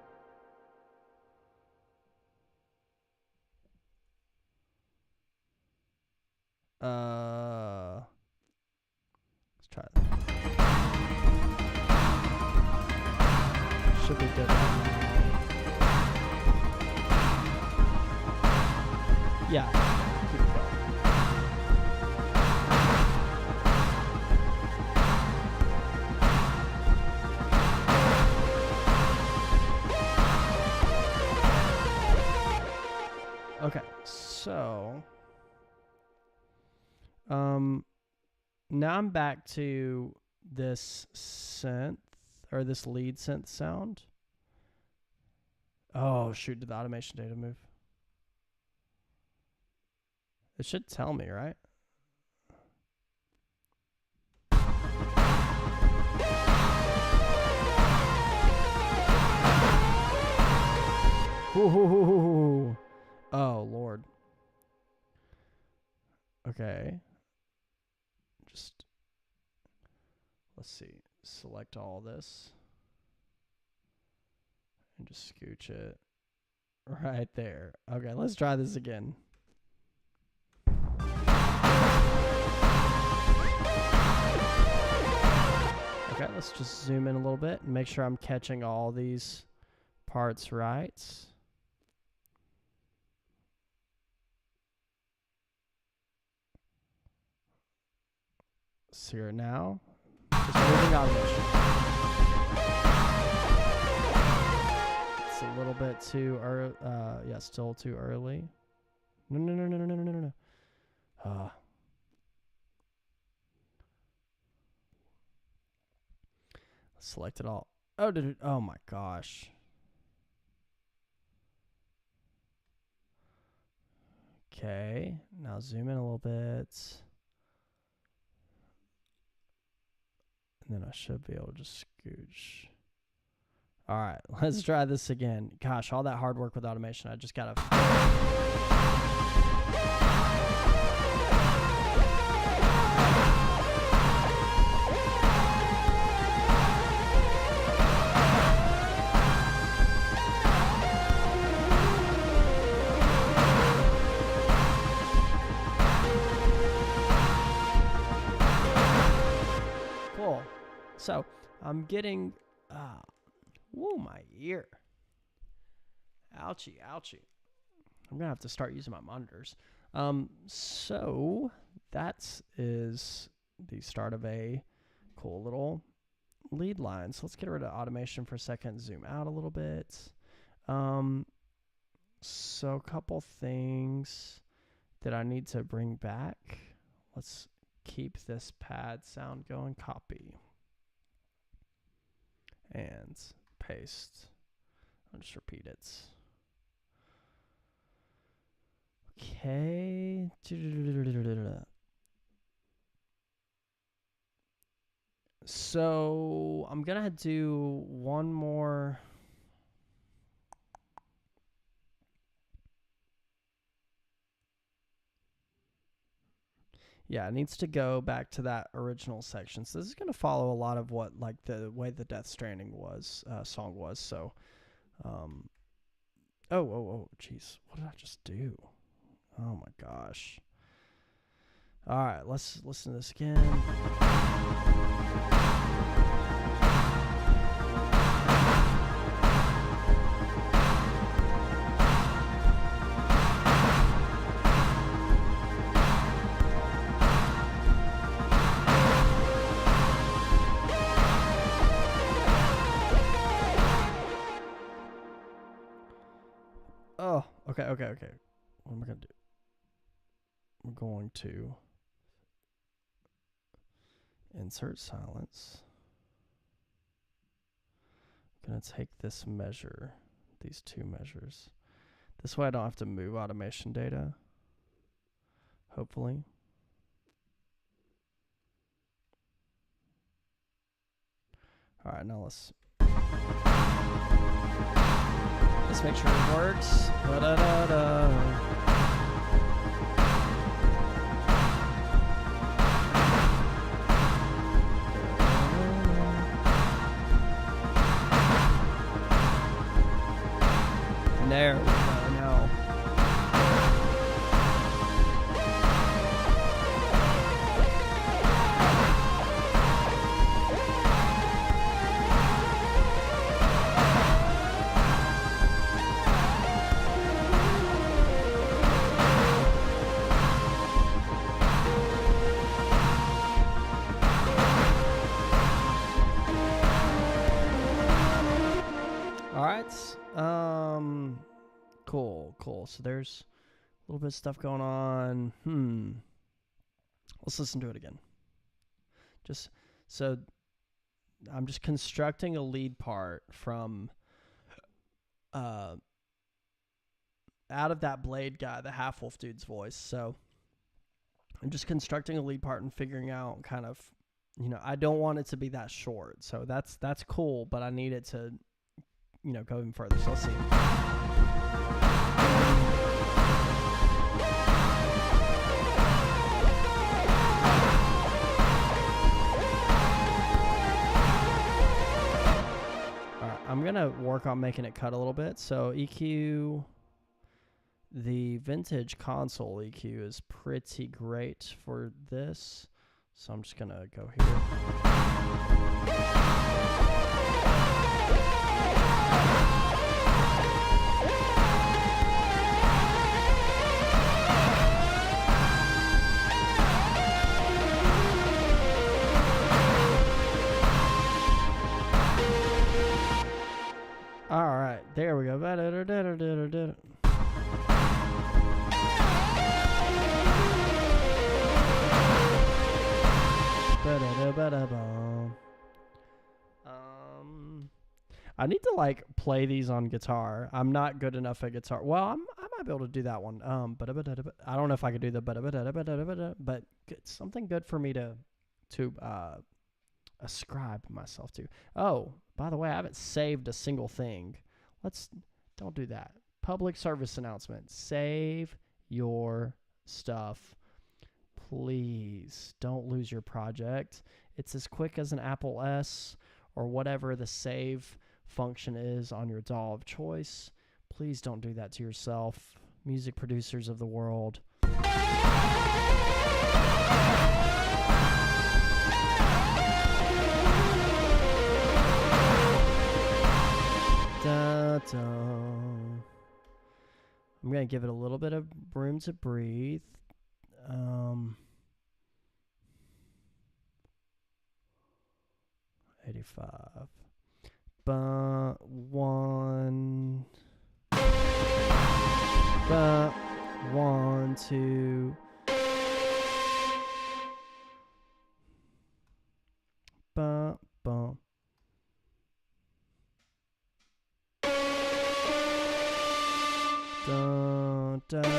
Let's try that. Should be good right now. Yeah. Keep it going. Okay, so now I'm back to this synth or this lead synth sound. Oh shoot, did the automation data move? It should tell me, right? Ooh. Oh, Lord. Okay. Just, let's see. Select all this. And just scooch it right there. Okay, let's try this again. Okay, let's just zoom in a little bit and make sure I'm catching all these parts right. So here now, just moving automation. It's a little bit too early. Yeah, still too early. No. Select it all. Oh, did it? Oh my gosh. Okay, now zoom in a little bit. And then I should be able to just scooch. All right, let's try this again. Gosh, all that hard work with automation. I just gotta. Cool. So I'm getting. Whoa, my ear. Ouchie. I'm gonna have to start using my monitors. So that is the start of a cool little lead line. So let's get rid of automation for a second. Zoom out a little bit. So a couple things that I need to bring back. Let's keep this pad sound going. Copy and paste. I'll just repeat it. Okay. So I'm gonna do one more. Yeah, it needs to go back to that original section. So this is gonna follow a lot of what, like, the way the Death Stranding was song was. So Oh, jeez. What did I just do? Oh my gosh. All right, let's listen to this again. Oh, okay. What am I going to do? I'm going to insert silence. I'm going to take this measure, these two measures. This way I don't have to move automation data, hopefully. All right, now let's make sure it works. There we go now. All right. Cool. So there's a little bit of stuff going on. Let's listen to it again. So I'm just constructing a lead part from out of that Blade guy, the half wolf dude's voice. So I'm just constructing a lead part and figuring out kind of, I don't want it to be that short. So that's cool, but I need it to, go even further. So let's see. I'm going to work on making it cut a little bit. So EQ, the vintage console EQ is pretty great for this. So I'm just going to go here. All right, there we go. I need to play these on guitar. I'm not good enough at guitar. Well, I might be able to do that one. I don't know if I could do the but something good for me to ascribe myself to. Oh, by the way, I haven't saved a single thing. Don't do that. Public service announcement. Save your stuff. Please don't lose your project. It's as quick as an Apple S or whatever the save function is on your DAW of choice. Please don't do that to yourself. Music producers of the world. I'm going to give it a little bit of room to breathe. 85. One, 2. Bum. Dun.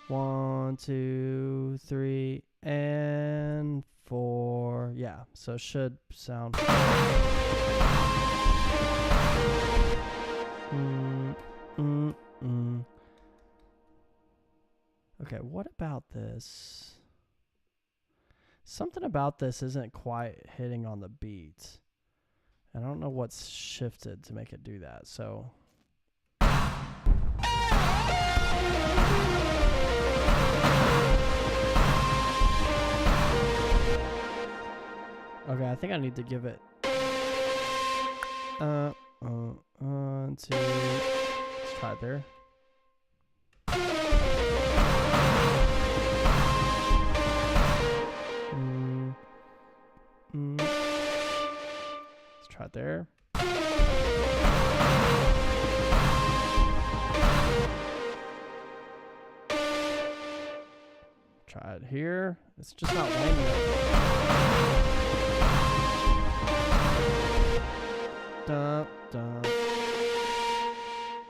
1, 2, 3, and 4. Yeah, so it should sound. Okay, what about this? Something about this isn't quite hitting on the beat. And I don't know what's shifted to make it do that. So Okay, I think I need to give it 2. Let's try it there. Let's try it there. Try it here. It's just not landing. Dun, dun.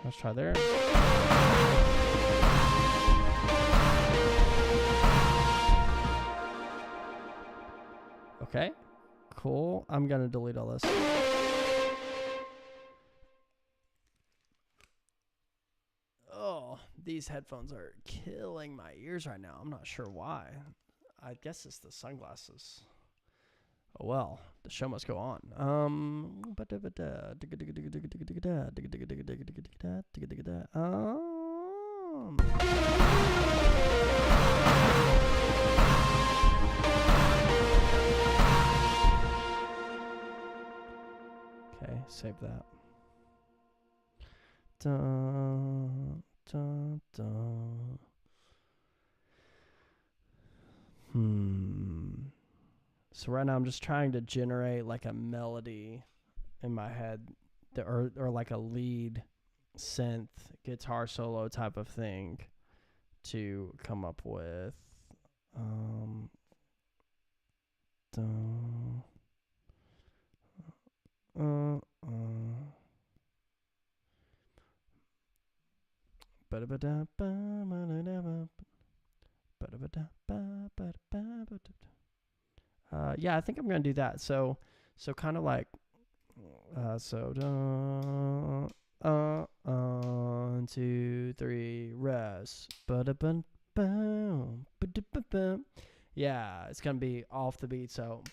Let's try there. Okay, cool. I'm gonna delete all this. Oh, these headphones are killing my ears right now. I'm not sure why. I guess it's the sunglasses. Oh well, the show must go on. Okay, save that. Dun, dun, dun. So right now I'm just trying to generate like a melody in my head, or like a lead synth guitar solo type of thing to come up with. Yeah, I think I'm gonna do that. So kind of like, 1, 2, 3, rest. Yeah, it's gonna be off the beat. So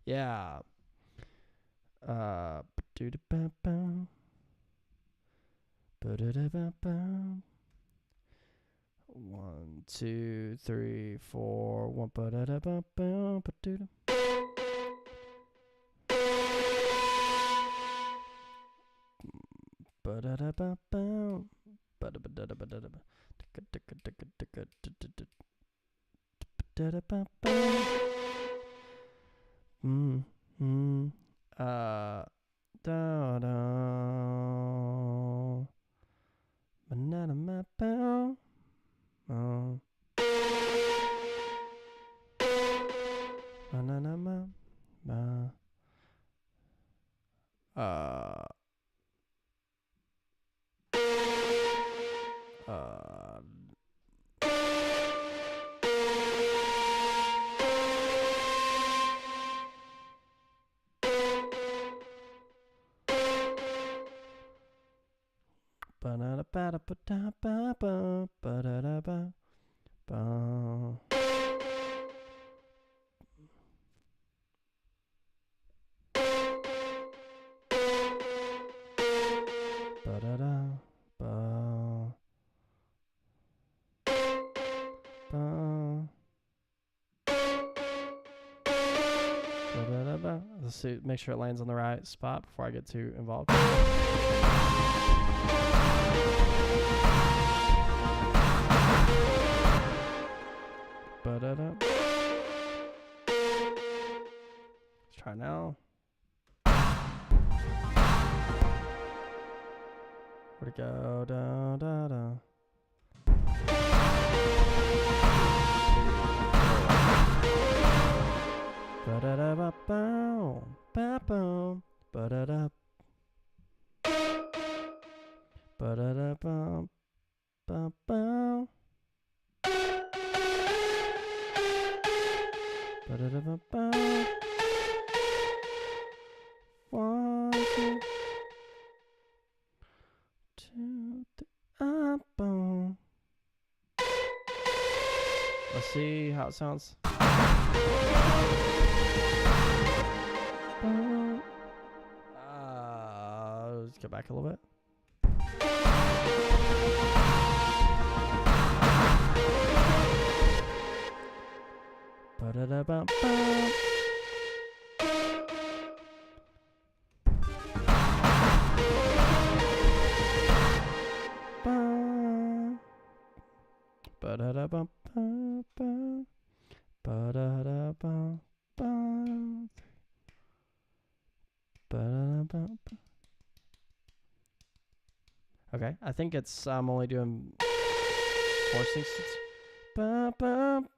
yeah. 1, 2, 3, 4. 1, Let's see, make sure it lands on the right spot before I get too involved. Let's try now. Where'd it go? Da, da, da. Ba-da-da-ba-boom, ba-boom, ba-da-da. Ba-da-da-bum, ba-boom. Ba-da-da-ba-boom. 1, 2, 2, 3, boom. Let's see how it sounds. Let's go back a little bit. Ba-da-da-bum-bum. Bum. Ba-da-da-bum-bum-bum. Ba-da-da-bum-bum. Ba-da-da-bum-bum. Okay, I think it's I'm only doing 4/16. Ba-bum.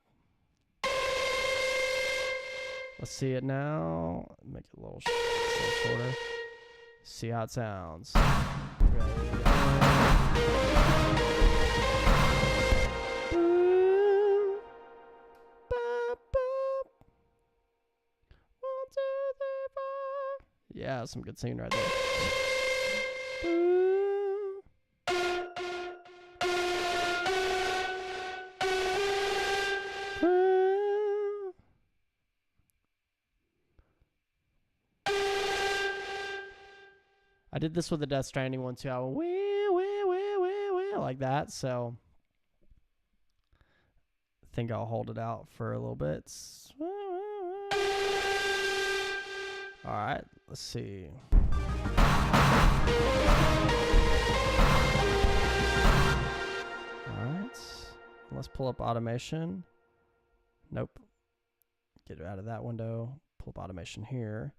Let's see it now. Make it a little shorter. See how it sounds. Yeah, some good singing right there. I did this with the Death Stranding one too. I went like that. So I think I'll hold it out for a little bit. All right, let's see. All right, let's pull up automation. Nope. Get it out of that window. Pull up automation here.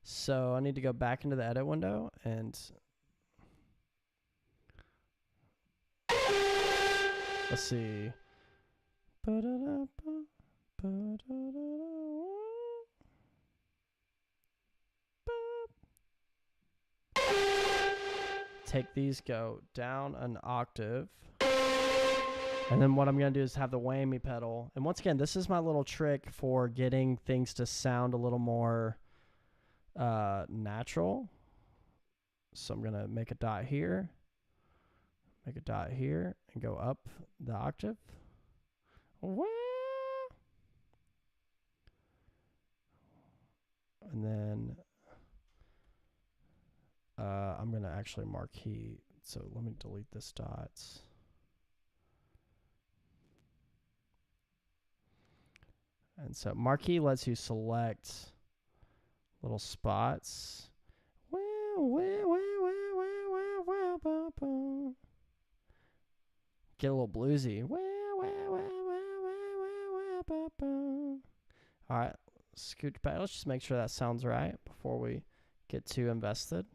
So I need to go back into the edit window and let's see. Take these, go down an octave. And then what I'm going to do is have the whammy pedal. And once again, this is my little trick for getting things to sound a little more natural. So I'm going to make a dot here, make a dot here, and go up the octave. And then I'm going to actually marquee. So let me delete this dot. And so marquee lets you select little spots. Get a little bluesy. All right, scoot back. Let's just make sure that sounds right before we get too invested.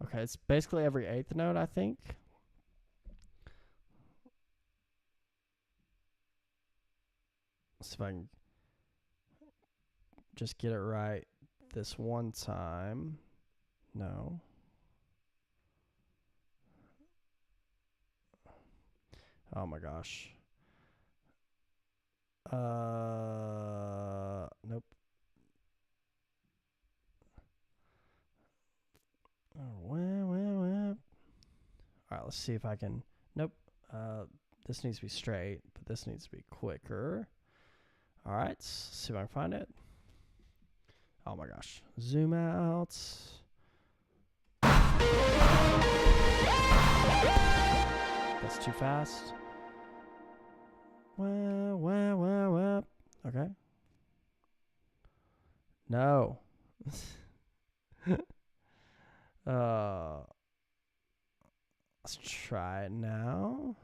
Okay, it's basically every eighth note, I think. Let's see if I can just get it right this one time. No. Oh my gosh. Nope. All right, let's see if I can. Nope. This needs to be straight, but this needs to be quicker. All right, let's see if I can find it. Oh my gosh. Zoom out. That's too fast. Okay. No. Let's try it now.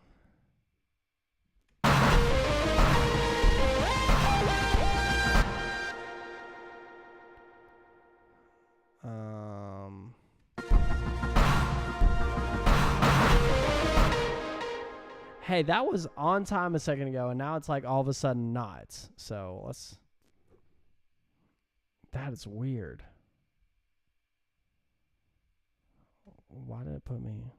Hey, that was on time a second ago, and now it's like all of a sudden not. So let's. That is weird. Why did it put me?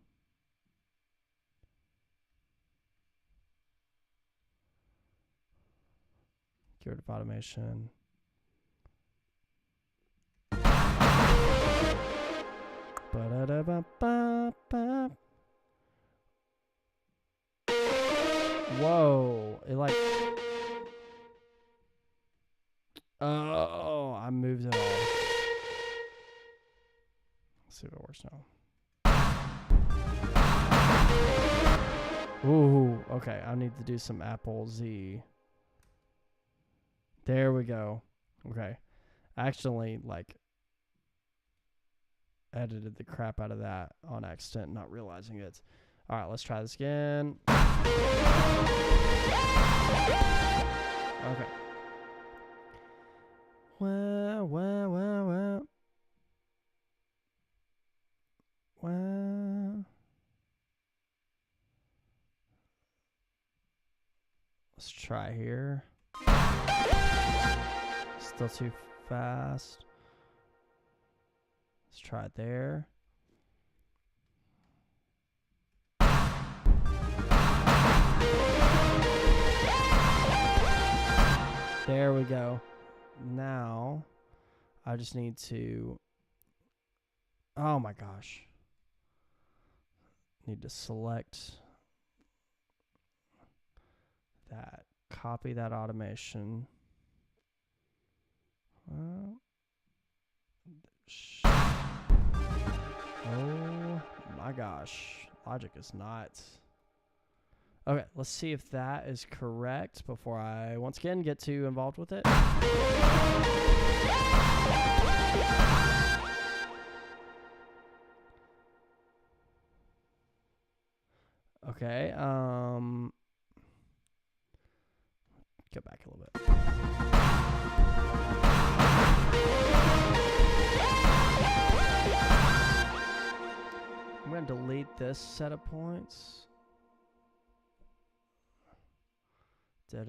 Get rid of automation. Ba-da-da-ba-ba-ba. Whoa. It like... Oh, I moved it all. Let's see if it works now. Ooh, okay. I need to do some Apple Z. There we go. Okay. I actually, like, edited the crap out of that on accident, not realizing it. All right, let's try this again. Okay. Well. Let's try here. Still too fast. Let's try it there. There we go. Now, I just need to... Oh my gosh. Need to select that. Copy that automation. Oh my gosh. Logic is not... Okay, let's see if that is correct before I once again get too involved with it. Okay, go back a little bit. I'm going to delete this set of points. There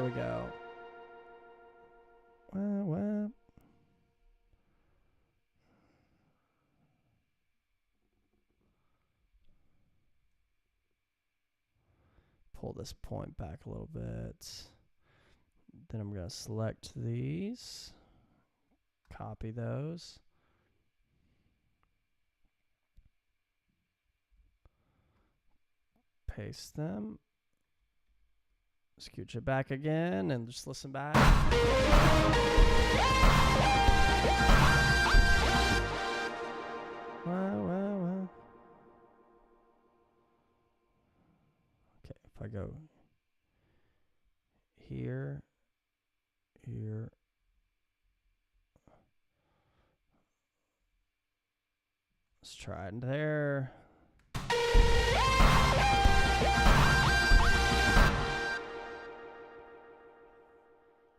we go. Pull this point back a little bit. Then I'm going to select these. Copy those. Paste them. Scooch it back again and just listen back. Wow. Okay, if I go here. Let's try it there.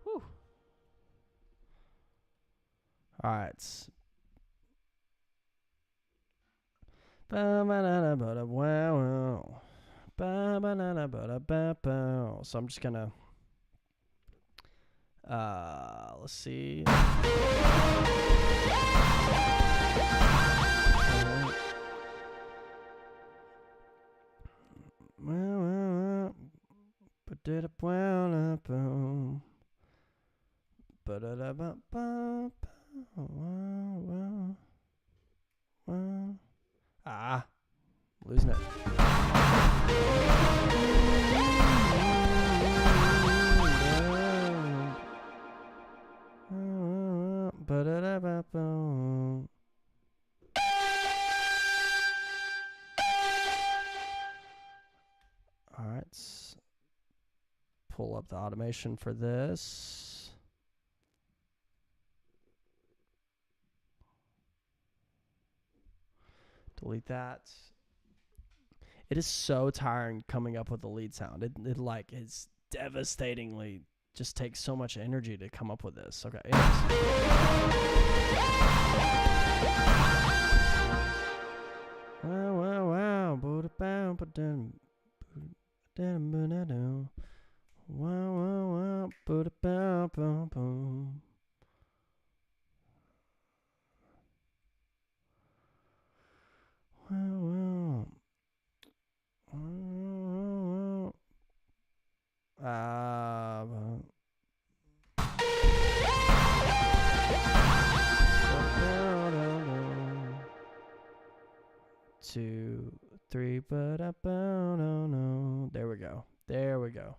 Whew. All right. So I'm just gonna let's see. Losing it. All right. Pull up the automation for this. Delete that. It is so tiring coming up with the lead sound. It like is devastatingly just takes so much energy to come up with this. Okay. Wow. 2, 3, but up, no, no. There we go. There we go.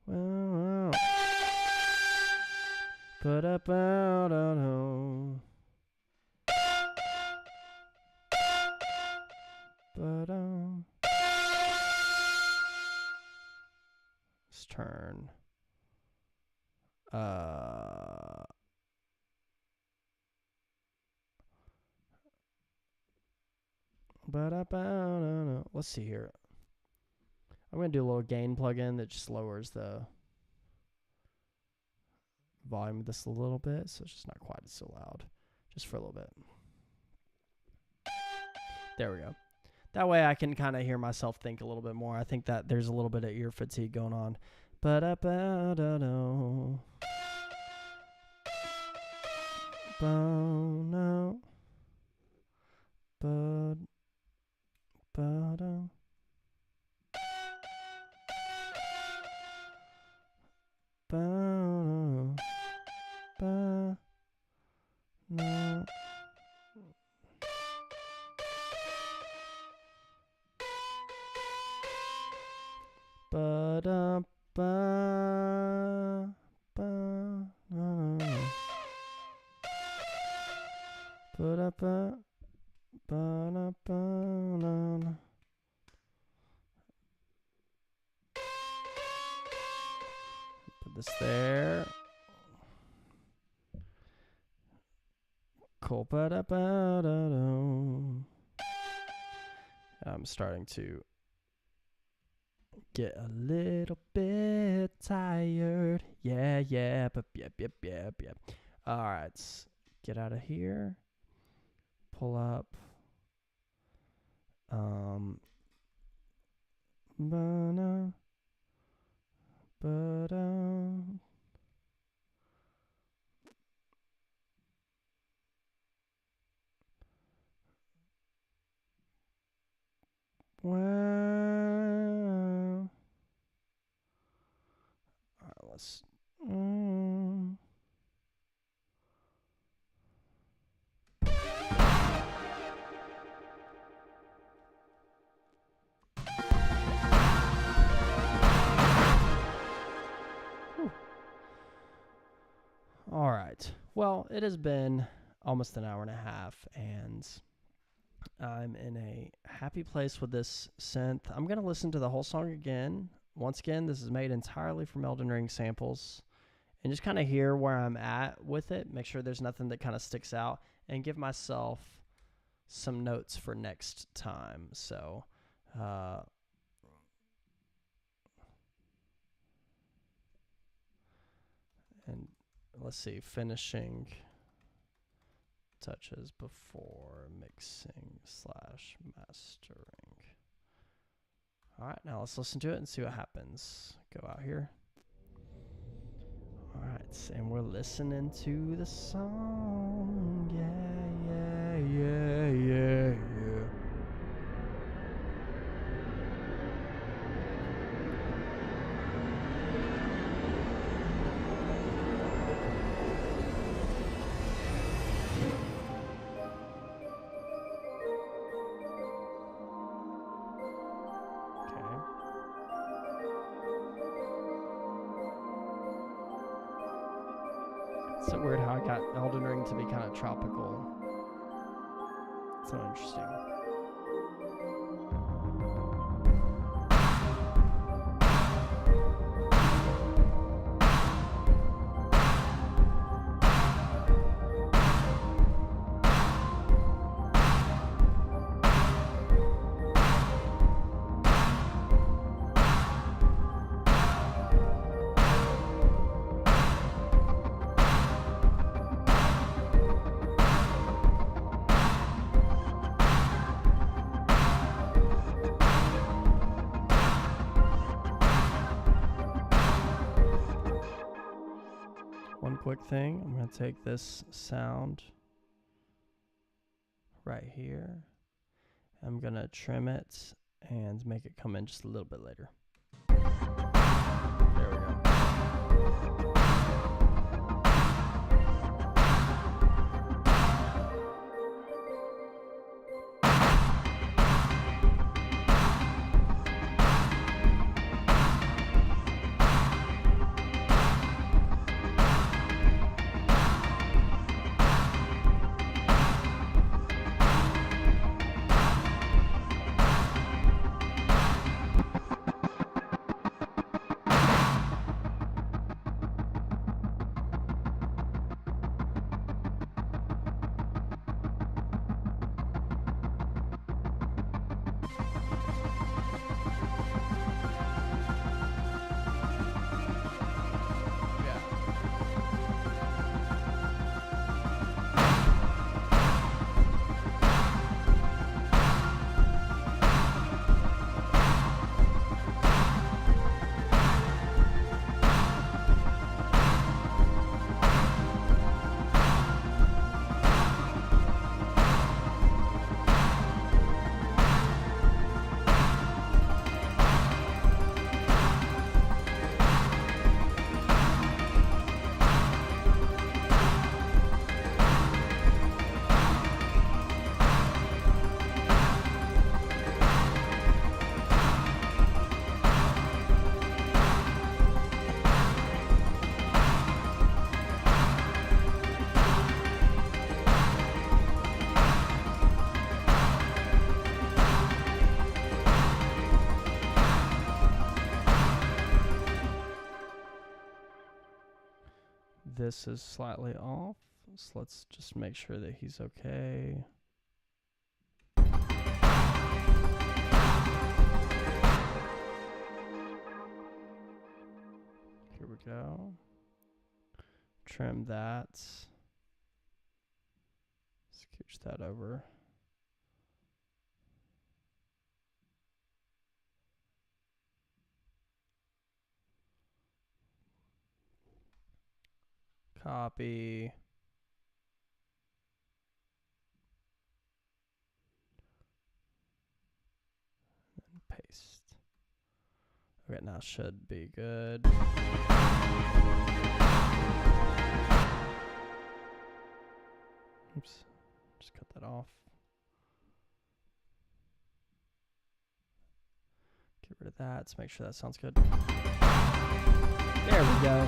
Well, put up, no. But let's turn. Let's see here. I'm going to do a little gain plugin that just lowers the volume of this a little bit, so it's just not quite so loud, just for a little bit. There we go. That way I can kind of hear myself think a little bit more. I think that there's a little bit of ear fatigue going on. But up, no. No. But no. Put this there. Cool. I'm starting to get a little bit tired. Yeah, yep. All right, get out of here. Pull up. Well, all right, let's. All right. Well, it has been almost an hour and a half, and I'm in a happy place with this synth. I'm going to listen to the whole song again. Once again, this is made entirely from Elden Ring samples, and just kind of hear where I'm at with it, make sure there's nothing that kind of sticks out, and give myself some notes for next time. So, and let's see, finishing touches before mixing / mastering. All right, now let's listen to it and see what happens. Go out here. All right, and we're listening to the song. Yeah. It's so weird how I got Elden Ring to be kind of tropical. So interesting. One quick thing, I'm going to take this sound right here. I'm going to trim it and make it come in just a little bit later. There we go. this is slightly off, so let's just make sure that he's okay. Here we go. Trim that. Scooch that over. Copy. And paste. Okay, now should be good. Oops. Just cut that off. Get rid of that. Let's make sure that sounds good. There we go.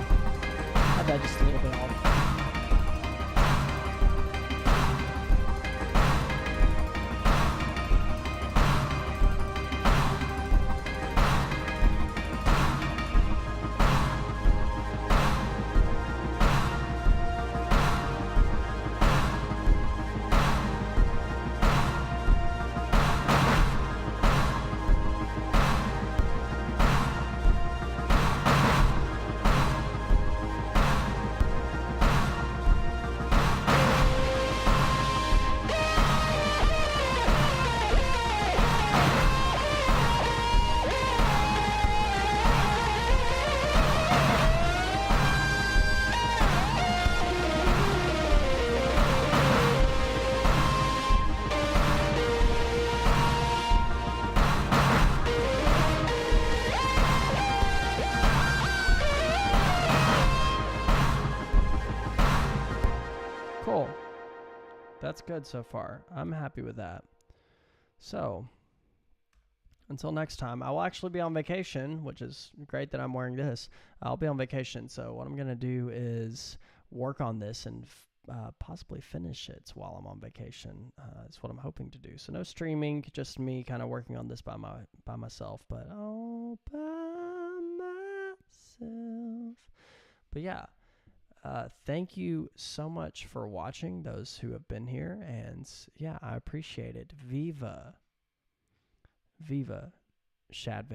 Had that just a little bit off. Cool. That's good so far. I'm happy with that. So, until next time, I will actually be on vacation, which is great that I'm wearing this. I'll be on vacation, so what I'm going to do is work on this and possibly finish it while I'm on vacation. Is what I'm hoping to do. So no streaming, just me kind of working on this by myself, but all by myself. But yeah. Thank you so much for watching, those who have been here, and yeah, I appreciate it. Viva Shadvegas.